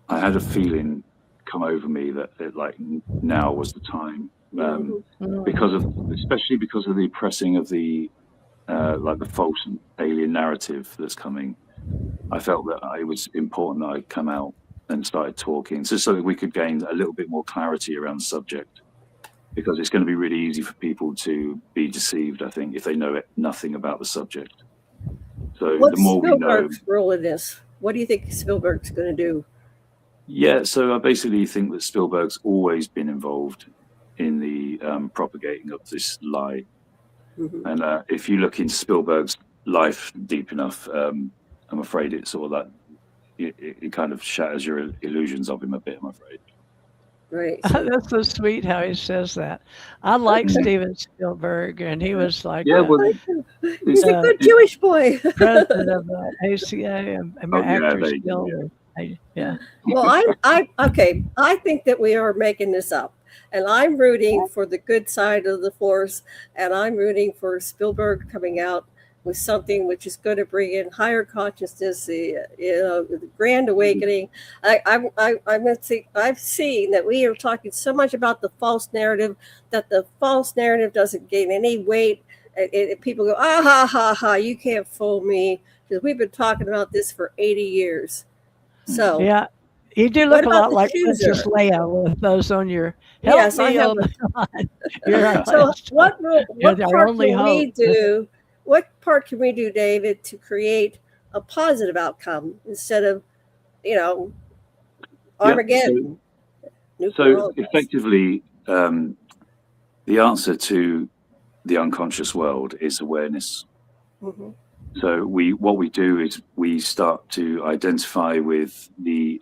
I had a feeling come over me that like now was the time, especially because of the pressing of the like the false alien narrative that's coming. I felt that it was important that I come out and started talking, so that we could gain a little bit more clarity around the subject, because it's going to be really easy for people to be deceived, I think, if they know nothing about the subject. So What's the more we know. Spielberg's role in this? What do you think Spielberg's going to do? Yeah, so I basically think that Spielberg's always been involved in the propagating of this lie. Mm-hmm. And if you look into Spielberg's life deep enough, I'm afraid it's sort of that it kind of shatters your illusions of him a bit, I'm afraid. Right. that's so sweet how he says that. I like Steven Spielberg, and he was like He's a good Jewish boy. president of ACA, Actors they Guild. do, Yeah. Well, I think that we are making this up, and I'm rooting for the good side of the force, and I'm rooting for Spielberg coming out with something which is going to bring in higher consciousness, the grand awakening. I've seen that we are talking so much about the false narrative that the false narrative doesn't gain any weight. People go, ah ha ha ha, you can't fool me, because we've been talking about this for 80 years. So yeah, you do what look a about lot the like chooser? Princess Leia with those on your help Yes, I me, have oh God. You're our So last- what You're our part only can we hope. do? What part can we do, David, to create a positive outcome instead of, Armageddon? So effectively, the answer to the unconscious world is awareness. Mm-hmm. So what we do is we start to identify with the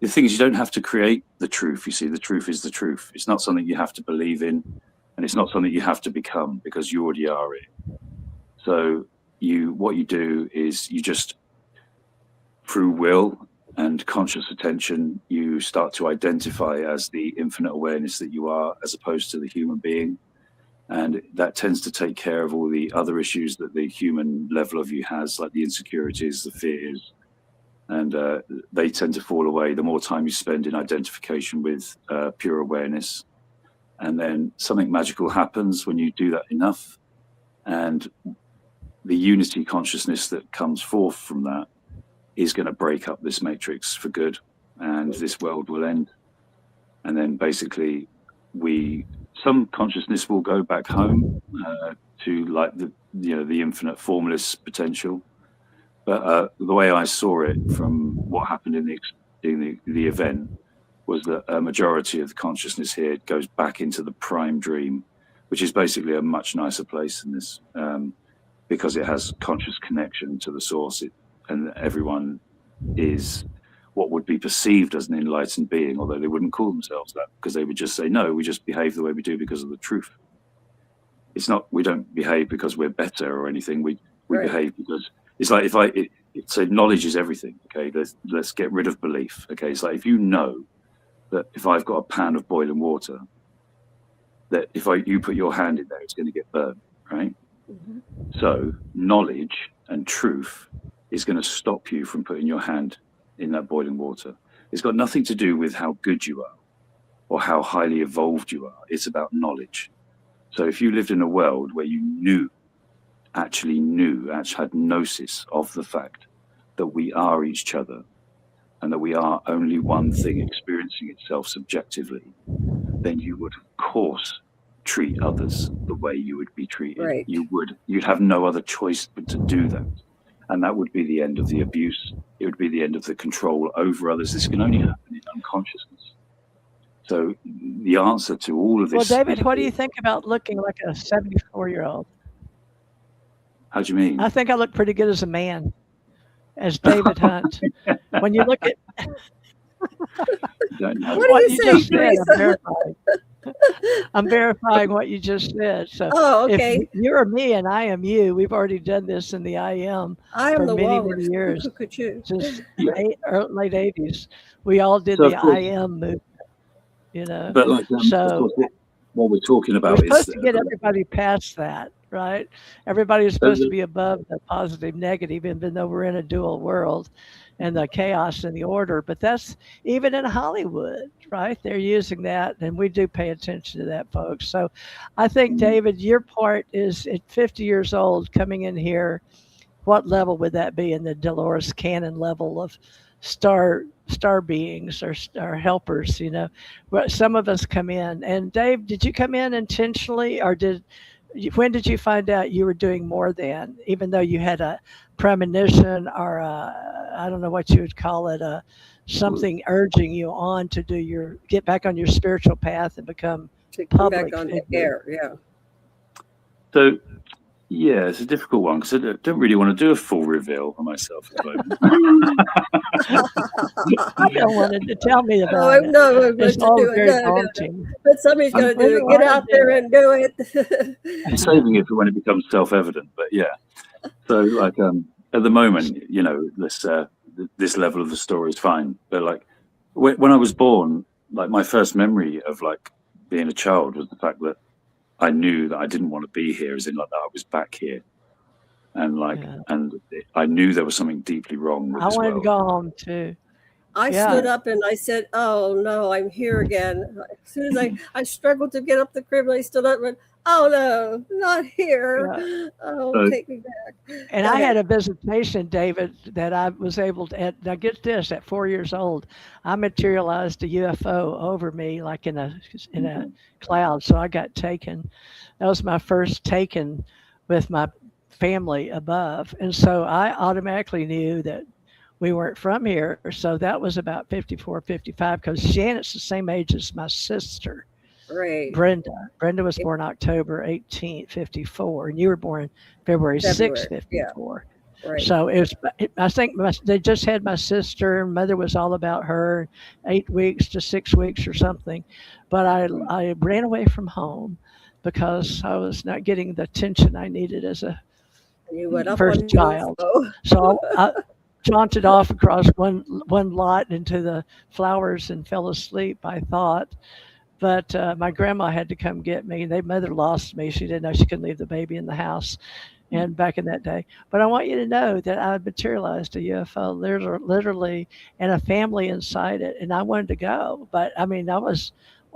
thing is, you don't have to create the truth. You see, the truth is the truth. It's not something you have to believe in, and it's not something you have to become, because you already are it. So what you do is you just, through will and conscious attention, you start to identify as the infinite awareness that you are, as opposed to the human being. And that tends to take care of all the other issues that the human level of you has, like the insecurities, the fears, and they tend to fall away the more time you spend in identification with pure awareness. And then something magical happens when you do that enough, and the unity consciousness that comes forth from that is going to break up this matrix for good, and this world will end. And then basically some consciousness will go back home to like the infinite formless potential, But the way I saw it from what happened in the event was that a majority of the consciousness here goes back into the prime dream, which is basically a much nicer place than this, because it has conscious connection to the source, and everyone is what would be perceived as an enlightened being, although they wouldn't call themselves that, because they would just say, no, we just behave the way we do because of the truth. It's not, we don't behave because we're better or anything. We behave because it's like, so knowledge is everything. Okay, let's get rid of belief. Okay, it's like, if you know that if I've got a pan of boiling water, that if you put your hand in there, it's going to get burned, right? Mm-hmm. So knowledge and truth is going to stop you from putting your hand in that boiling water. It's got nothing to do with how good you are or how highly evolved you are. It's about knowledge. So if you lived in a world where you actually had gnosis of the fact that we are each other and that we are only one thing experiencing itself subjectively, then you would, of course, treat others the way you would be treated. Right. You'd have no other choice but to do that. And that would be the end of the abuse. It would be the end of the control over others. This can only happen in unconsciousness. So the answer to all of this... Well, David, what do you think about looking like a 74-year-old? How do you mean? I think I look pretty good as a man, as David Hunt. When you look at... What do you say, I'm verifying what you just said. So okay. If you are me and I am you, we've already done this in the IM for many years. Who could you? Just late 80s. We all did the IM movement, you know. But like, so what we're talking about we're supposed to get everybody past that, right? Everybody is supposed to be above the positive, negative, even though we're in a dual world and the chaos and the order. But that's even in Hollywood, right? They're using that, and we do pay attention to that, folks. So I think, David, your part is at 50 years old coming in here. What level would that be in the Dolores Cannon level of star beings or helpers, you know? Some of us come in. And Dave, did you come in intentionally, or when did you find out you were doing more than, even though you had a premonition or I don't know what you would call it, something urging you on to get back on your spiritual path and become public back on the air, yeah. So, yeah, it's a difficult one because I don't really want to do a full reveal of myself at the moment. I don't want to tell me about it. No, it's all very daunting. No. But somebody's going to do it. Get out there and do it. I'm saving it for when it becomes self-evident, but yeah. So, like, at the moment, you know, this level of the story is fine. But like, when I was born, like, my first memory of like being a child was the fact that I knew that I didn't want to be here, as in like that I was back here, and like, and I knew there was something deeply wrong with this wanted world. to go home too. I stood up and I said, "Oh no, I'm here again." As soon as I struggled to get up the crib, I stood up and went, "Oh no, not here! Yeah. Oh, take me back." And I had a visitation, David, that I was able to. Now get this: at 4 years old, I materialized a UFO over me, like in a cloud. So I got taken. That was my first taken with my family above, and so I automatically knew that we weren't from here. So that was about 54, 55, because Janet's the same age as my sister. Right. Brenda was born October 18th, 54, and you were born February 6th, 54. Yeah. Right. So I think they just had my sister. Mother was all about her, 8 weeks to 6 weeks or something. But I ran away from home because I was not getting the attention I needed as a first child. So I jaunted off across one lot into the flowers and fell asleep, I thought. But my grandma had to come get me. Mother lost me. She didn't know she couldn't leave the baby in the house, and back in that day. But I want you to know that I materialized a UFO literally and a family inside it, and I wanted to go. But I mean,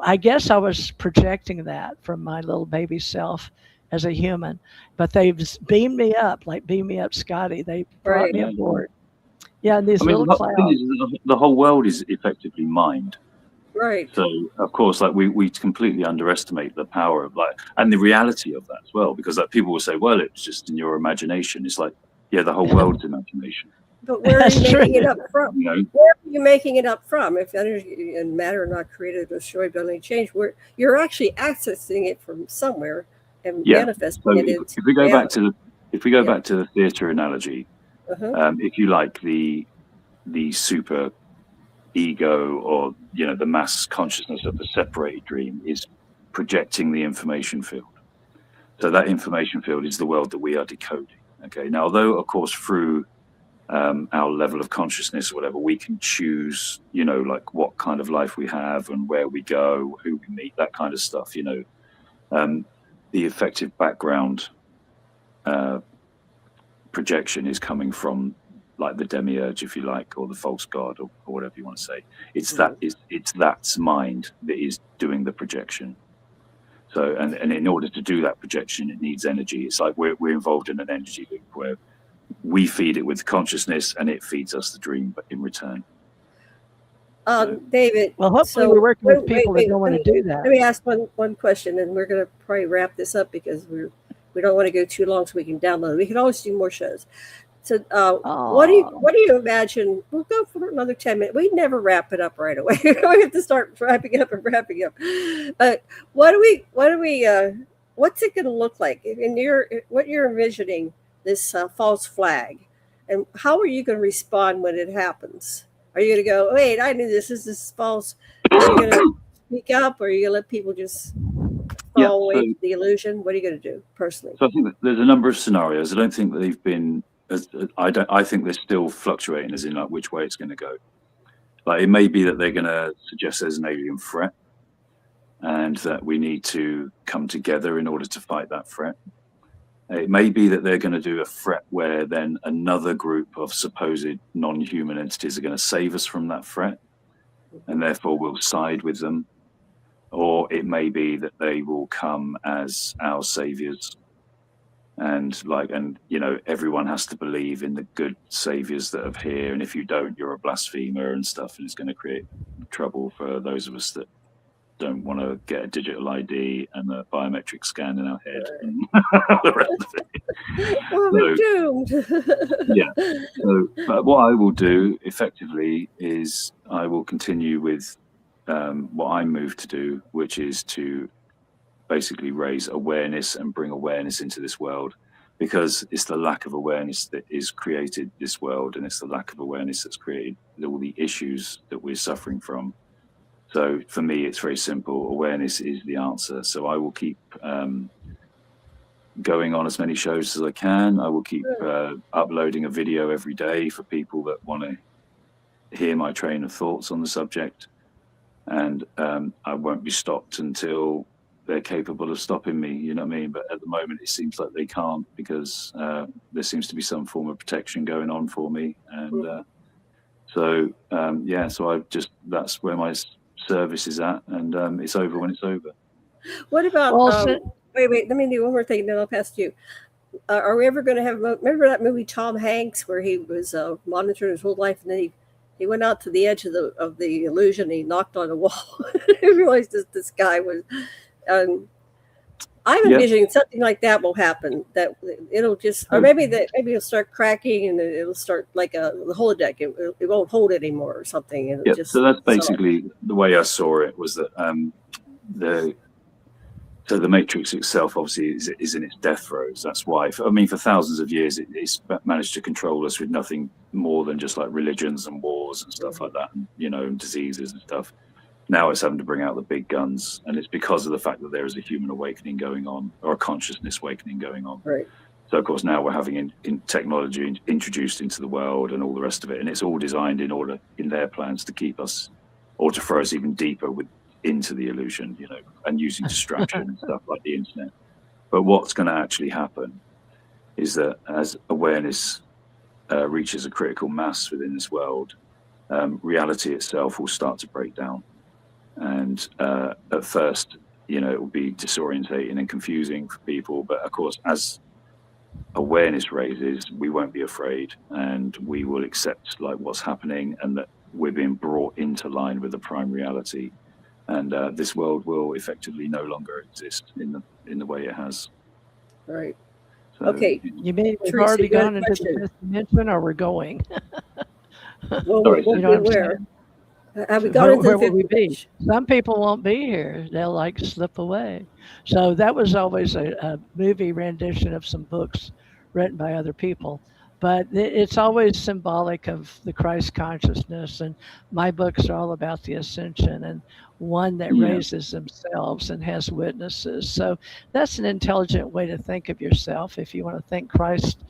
I guess I was projecting that from my little baby self as a human. But they beamed me up, like beam me up, Scotty. They brought me aboard. Yeah, and these little clouds. The whole world is effectively mind. Right. So of course, like we completely underestimate the power of and the reality of that as well, because like people will say, well, it's just in your imagination. It's like, Yeah, the whole world's imagination. But where are you That's making true. it up from? You know, Where are you making it up from? If energy and matter are not created or destroyed by any change, where you're actually accessing it from somewhere and yeah. manifesting So it into if we go back reality. to the Yeah. theatre analogy, Uh-huh. if you like, the super ego, or the mass consciousness of the separated dream, is projecting the information field. So that information field is the world that we are decoding. Okay. Now, although of course through our level of consciousness or whatever, we can choose, like what kind of life we have and where we go, who we meet, that kind of stuff. The effective background projection is coming from like the demiurge, if you like, or the false god, or whatever you want to say. It's that's mind that is doing the projection. So, and in order to do that projection, it needs energy. It's like we're involved in an energy loop where we feed it with consciousness and it feeds us the dream, but in return. David. Well, hopefully we're working with people that don't want to do that. Let me ask one question, and we're going to probably wrap this up because we don't want to go too long, so we can download. We can always do more shows. So, what do you imagine? We'll go for another 10 minutes. We never wrap it up right away. We have to start wrapping up. But what's it going to look like what you're envisioning this false flag, and how are you going to respond when it happens? Are you going to go, wait, I knew this is false? Are you going to speak up, or are you going to let people just fall away to the illusion? What are you going to do personally? So I think that there's a number of scenarios. I don't think that they've been. I think they're still fluctuating, as in like which way it's going to go. Like it may be that they're going to suggest there's an alien threat, and that we need to come together in order to fight that threat. It may be that they're going to do a threat where then another group of supposed non-human entities are going to save us from that threat, and therefore we'll side with them. Or it may be that they will come as our saviors, and everyone has to believe in the good saviors that are here, and if you don't, you're a blasphemer and stuff, and it's going to create trouble for those of us that don't want to get a digital ID and a biometric scan in our head and the rest of it. Well, we're doomed. Yeah. So, but what I will do effectively is I will continue with what I'm moved to do, which is to basically raise awareness and bring awareness into this world, because it's the lack of awareness that is created this world, and it's the lack of awareness that's created all the issues that we're suffering from. So for me, it's very simple. Awareness is the answer. So I will keep going on as many shows as I can. I will keep uploading a video every day for people that want to hear my train of thoughts on the subject. And I won't be stopped until they're capable of stopping me, you know what I mean? But at the moment, it seems like they can't, because there seems to be some form of protection going on for me. And so that's where my service is at, and it's over when it's over. What about wait, let me do one more thing, then I'll pass to you. Are we ever going to have, remember that movie Tom Hanks where he was monitoring his whole life, and then he went out to the edge of the illusion, and he knocked on a wall. He realized this guy was I'm envisioning something like that will happen, that it'll just, or maybe it'll start cracking, and it'll start like the holodeck. It won't hold anymore or something. And yeah. So that's basically the way I saw it, was that the Matrix itself obviously is in its death throes. That's why, for thousands of years, it's managed to control us with nothing more than just like religions and wars and stuff like that, and, and diseases and stuff. Now it's having to bring out the big guns, and it's because of the fact that there is a human awakening going on, or a consciousness awakening going on. Right. So of course now we're having in technology introduced into the world and all the rest of it, and it's all designed in their plans to keep us, or to throw us even deeper into the illusion, and using distraction and stuff like the internet. But what's going to actually happen is that as awareness reaches a critical mass within this world, reality itself will start to break down. And at first, it will be disorientating and confusing for people. But of course, as awareness raises, we won't be afraid, and we will accept like what's happening, and that we're being brought into line with the prime reality. And this world will effectively no longer exist in the way it has. Right. So, Okay, You mean we've Teresa, already you got a gone into the question? fifth dimension, or we're going? Well, Sorry, we'll You know be what I'm where? saying? Have we So gone into where the will fifth we be? dimension? Some people won't be here. They'll like slip away. So that was always a movie rendition of some books written by other people. But it's always symbolic of the Christ consciousness. And my books are all about the ascension and one that yeah, raises themselves and has witnesses. So that's an intelligent way to think of yourself. If you want to think Christ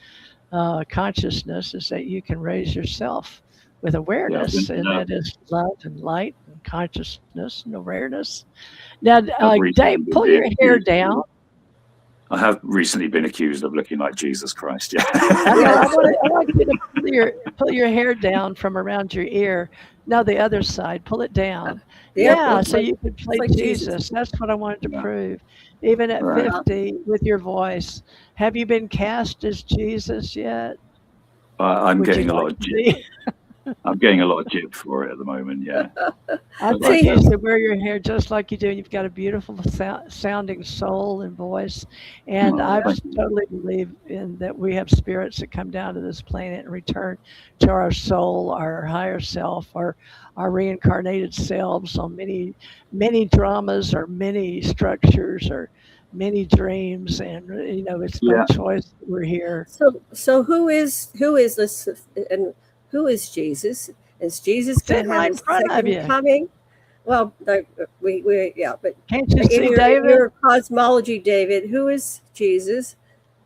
consciousness, is that you can raise yourself with yeah. awareness, and I've, that is love and light and consciousness and awareness. Now, I've Dave, recently pull been your hair accused. down. I have recently been accused of looking like Jesus Christ. Yeah. Yes. I want you to pull your hair down from around your ear. Now the other side, pull it down. Yep, Yeah, looks so like you could play like Jesus. Jesus. That's what I wanted to Yeah. prove. Even at Right. 50, with your voice, have you been cast as Jesus yet? I'm Would you getting a lot like of to jip. be? I'm getting a lot of jip for it at the moment. Yeah. I But think like, See, you should wear your hair just like you do. You've got a beautiful sounding soul and voice. And oh, I thank you. totally believe in that we have spirits that come down to this planet and return to our soul, our higher self, our reincarnated selves on many dramas or many structures or many dreams. And, it's by Yeah. choice that we're here. so who is this, and who is Jesus? Is Jesus going Sitting to have right a in front of second you. coming? Well, we yeah, but Can't you in see, your David? cosmology, David, who is Jesus?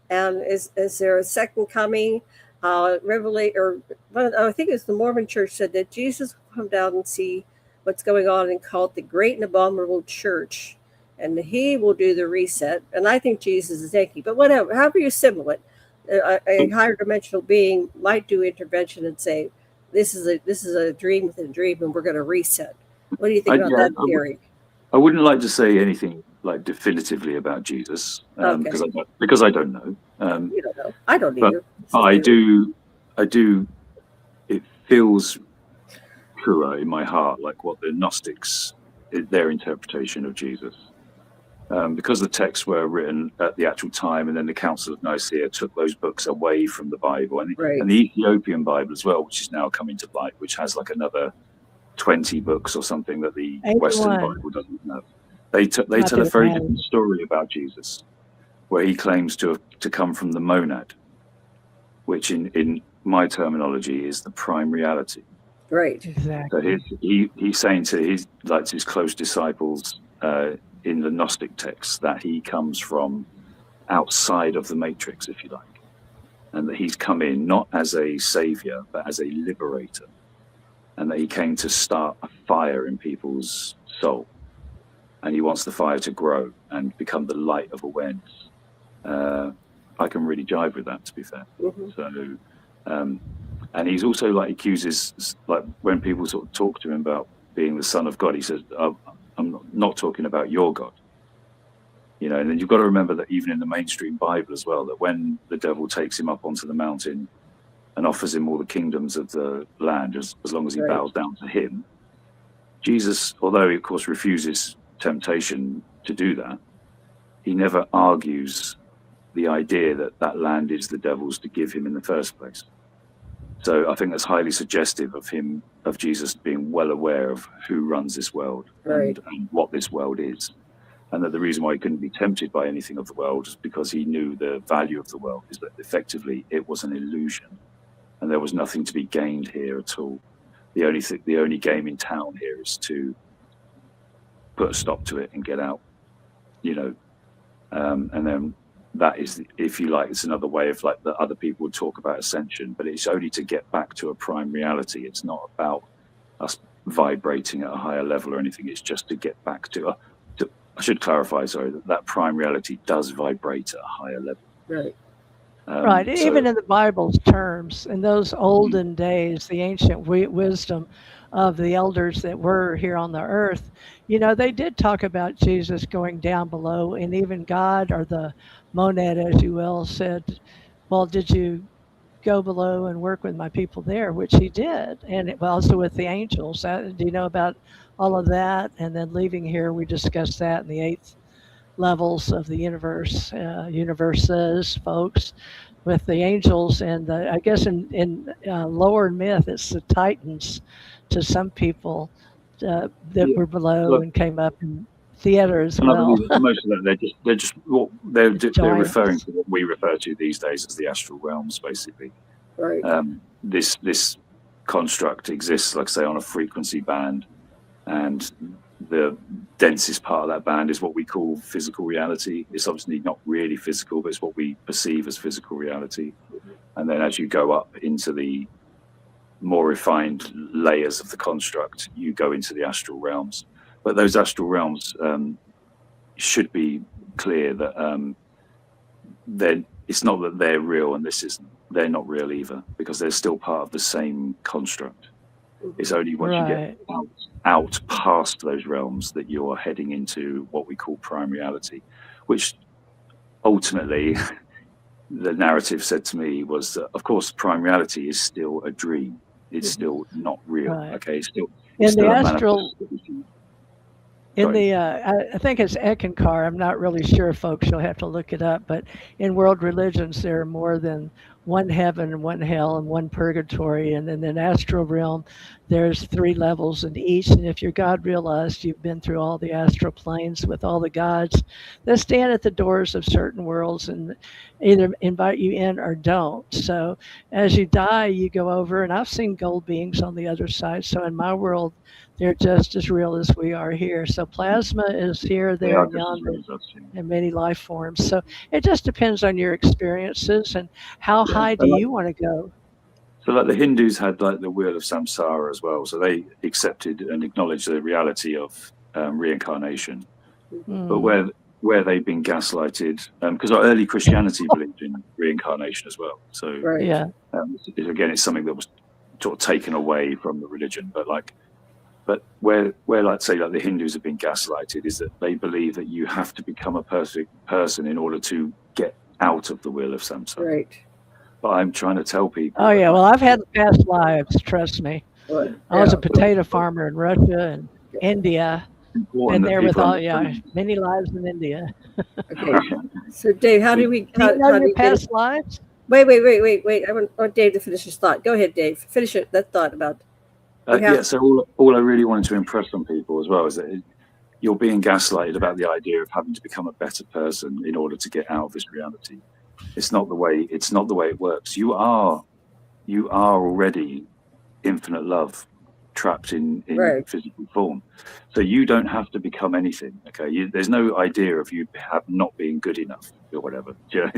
And is there a second coming? Revelate or I think it's the Mormon Church said that Jesus will come down and see what's going on and call it the Great and Abominable Church, and he will do the reset. And I think Jesus is Yankee, but whatever, however you assimilate it, a higher dimensional being might do intervention and say, "This is a dream within a dream, and we're going to reset." What do you think about Yeah, that theory? I wouldn't like to say anything like definitively about Jesus Okay, because I don't know. you don't know. I don't But either. I do. It feels truer in my heart, like what the Gnostics, their interpretation of Jesus. Because the texts were written at the actual time, and then the Council of Nicaea took those books away from the Bible, and Right. the Ethiopian Bible as well, which is now coming to light, which has like another 20 books or something that the Western 81. Bible doesn't have. They tell a Nothing very matters. different story about Jesus, where he claims to come from the monad, which in my terminology is the prime reality. Right. Exactly. So he's saying to his close disciples in the Gnostic texts that he comes from outside of the matrix, if you like, and that he's come in not as a savior but as a liberator, and that he came to start a fire in people's soul, and he wants the fire to grow and become the light of awareness. I can really jive with that, to be fair. Mm-hmm. So, and he's also like accuses, like when people sort of talk to him about being the Son of God, he says, I'm not talking about your God. And then you've got to remember that even in the mainstream Bible as well, that when the devil takes him up onto the mountain and offers him all the kingdoms of the land, as long as he Right. bows down to him, Jesus, although he of course refuses temptation to do that, he never argues the idea that that land is the devil's to give him in the first place. So I think that's highly suggestive of Jesus being well aware of who runs this world, Right. and what this world is. And that the reason why he couldn't be tempted by anything of the world is because he knew the value of the world is that effectively it was an illusion, and there was nothing to be gained here at all. The only game in town here is to put a stop to it and get out, and then that is, if you like, it's another way of like that other people would talk about ascension, but it's only to get back to a prime reality. It's not about us vibrating at a higher level or anything. It's just to get back to I should clarify, sorry, that prime reality does vibrate at a higher level. Right. Right. So, Even in the Bible's terms, in those olden days, the ancient wisdom of the elders that were here on the earth, they did talk about Jesus going down below, and even God, or the monad, as you will, said, well, did you go below and work with my people there? Which he did. And also with the angels. Do you know about all of that? And then leaving here, we discussed that in the eighth levels of the universe, universes, folks, with the angels and I guess in lower myth it's the Titans to some people that Yeah. were below Look, and came up in theater as and I well. believe that most of that they're just what they're referring Giants. to what we refer to these days as the astral realms, basically. Right. This construct exists, like I say, on a frequency band, and the densest part of that band is what we call physical reality. It's obviously not really physical, but it's what we perceive as physical reality. And then as you go up into the more refined layers of the construct, you go into the astral realms. But those astral realms should be clear that it's not that they're real and they're not real either, because they're still part of the same construct. It's only once you get out past those realms that you're heading into what we call prime reality, which ultimately the narrative said to me was that, of course, prime reality is still a dream. It's still not real. Right. Okay, it's still the a astral. manifestation. In the, I think it's Ekankar. I'm not really sure, folks. You'll have to look it up. But in world religions, there are more than one heaven and one hell and one purgatory. And in the astral realm, there's 3 levels in each. And if you're God realized, you've been through all the astral planes with all the gods that stand at the doors of certain worlds and either invite you in or don't. So as you die, you go over. And I've seen gold beings on the other side. So in my world, they're just as real as we are here. So plasma is here, there, and yonder, in many life forms. So it just depends on your experiences and how high do you want to go. So like the Hindus had like the wheel of samsara as well. So they accepted and acknowledged the reality of reincarnation. But where they've been gaslighted, because early Christianity believed in reincarnation as well. So again, it's something that was sort of taken away from the religion. But where like say like the Hindus have been gaslighted is that they believe that you have to become a perfect person in order to get out of the wheel of samsara. Right. But I'm trying to tell people. Oh yeah, well I've had past lives. Trust me. I was a potato farmer in Russia and India. And there with all many lives in India. Okay. So Dave, how do we? Do you know your past lives? Wait! I want Dave to finish his thought. Go ahead, Dave. Finish that thought about. So all I really wanted to impress on people as well is that you're being gaslighted about the idea of having to become a better person in order to get out of this reality. It's not the way it works. You are already infinite love trapped in physical form. So you don't have to become anything. Okay, there's no idea of you not being good enough or whatever. You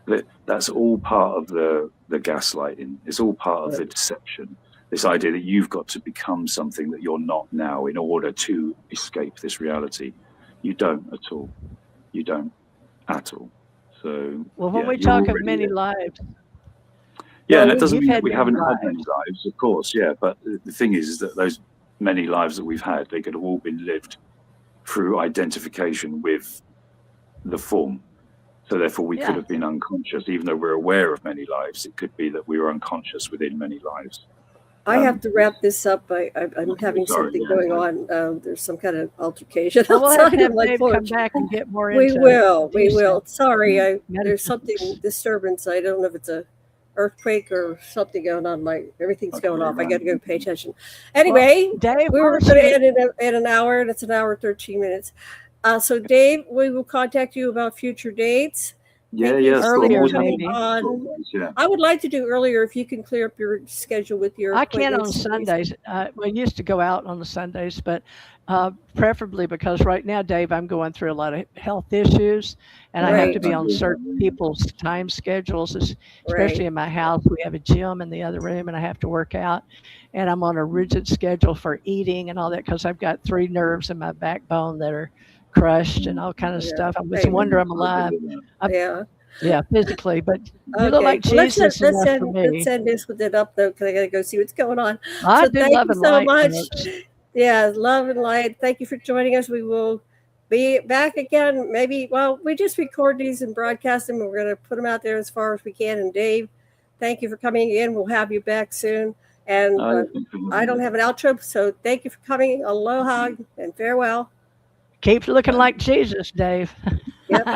know? That's all part of the gaslighting. It's all part of the deception. This idea that you've got to become something that you're not now in order to escape this reality. You don't at all. You don't at all. So when we talk of many lives. Yeah, and it doesn't mean that we haven't had many lives, of course, but the thing is that those many lives that we've had, they could have all been lived through identification with the form. So therefore we could have been unconscious, even though we're aware of many lives. It could be that we were unconscious within many lives. I have to wrap this up. I'm having something going on. There's some kind of altercation outside of my porch. Come back and get more We will. Sorry, there's something disturbance. I don't know if it's a earthquake or something going on. Everything's going off. I got to go pay attention. Anyway, Dave, we were going to end in an hour, and it's an hour 13 minutes. So Dave, we will contact you about future dates. Earlier, maybe. I would like to do earlier if you can clear up your schedule with your. I can on Sundays. We used to go out on the Sundays, but preferably because right now, Dave, I'm going through a lot of health issues, and I have to be on certain people's time schedules, especially in my house. We have a gym in the other room, and I have to work out, and I'm on a rigid schedule for eating and all that because I've got 3 nerves in my backbone that are crushed and all kind of stuff. It's a wonder I'm alive. Physically, but you look like Jesus. Let's end this with it up though, because I got to go see what's going on. I do love and light. Much. Yeah, love and light. Thank you for joining us. We will be back again. Maybe. Well, we just record these and broadcast them. And we're going to put them out there as far as we can. And Dave, thank you for coming in. We'll have you back soon. And I don't have an outro, so thank you for coming. Aloha and farewell. Keeps looking like Jesus, Dave. Yep.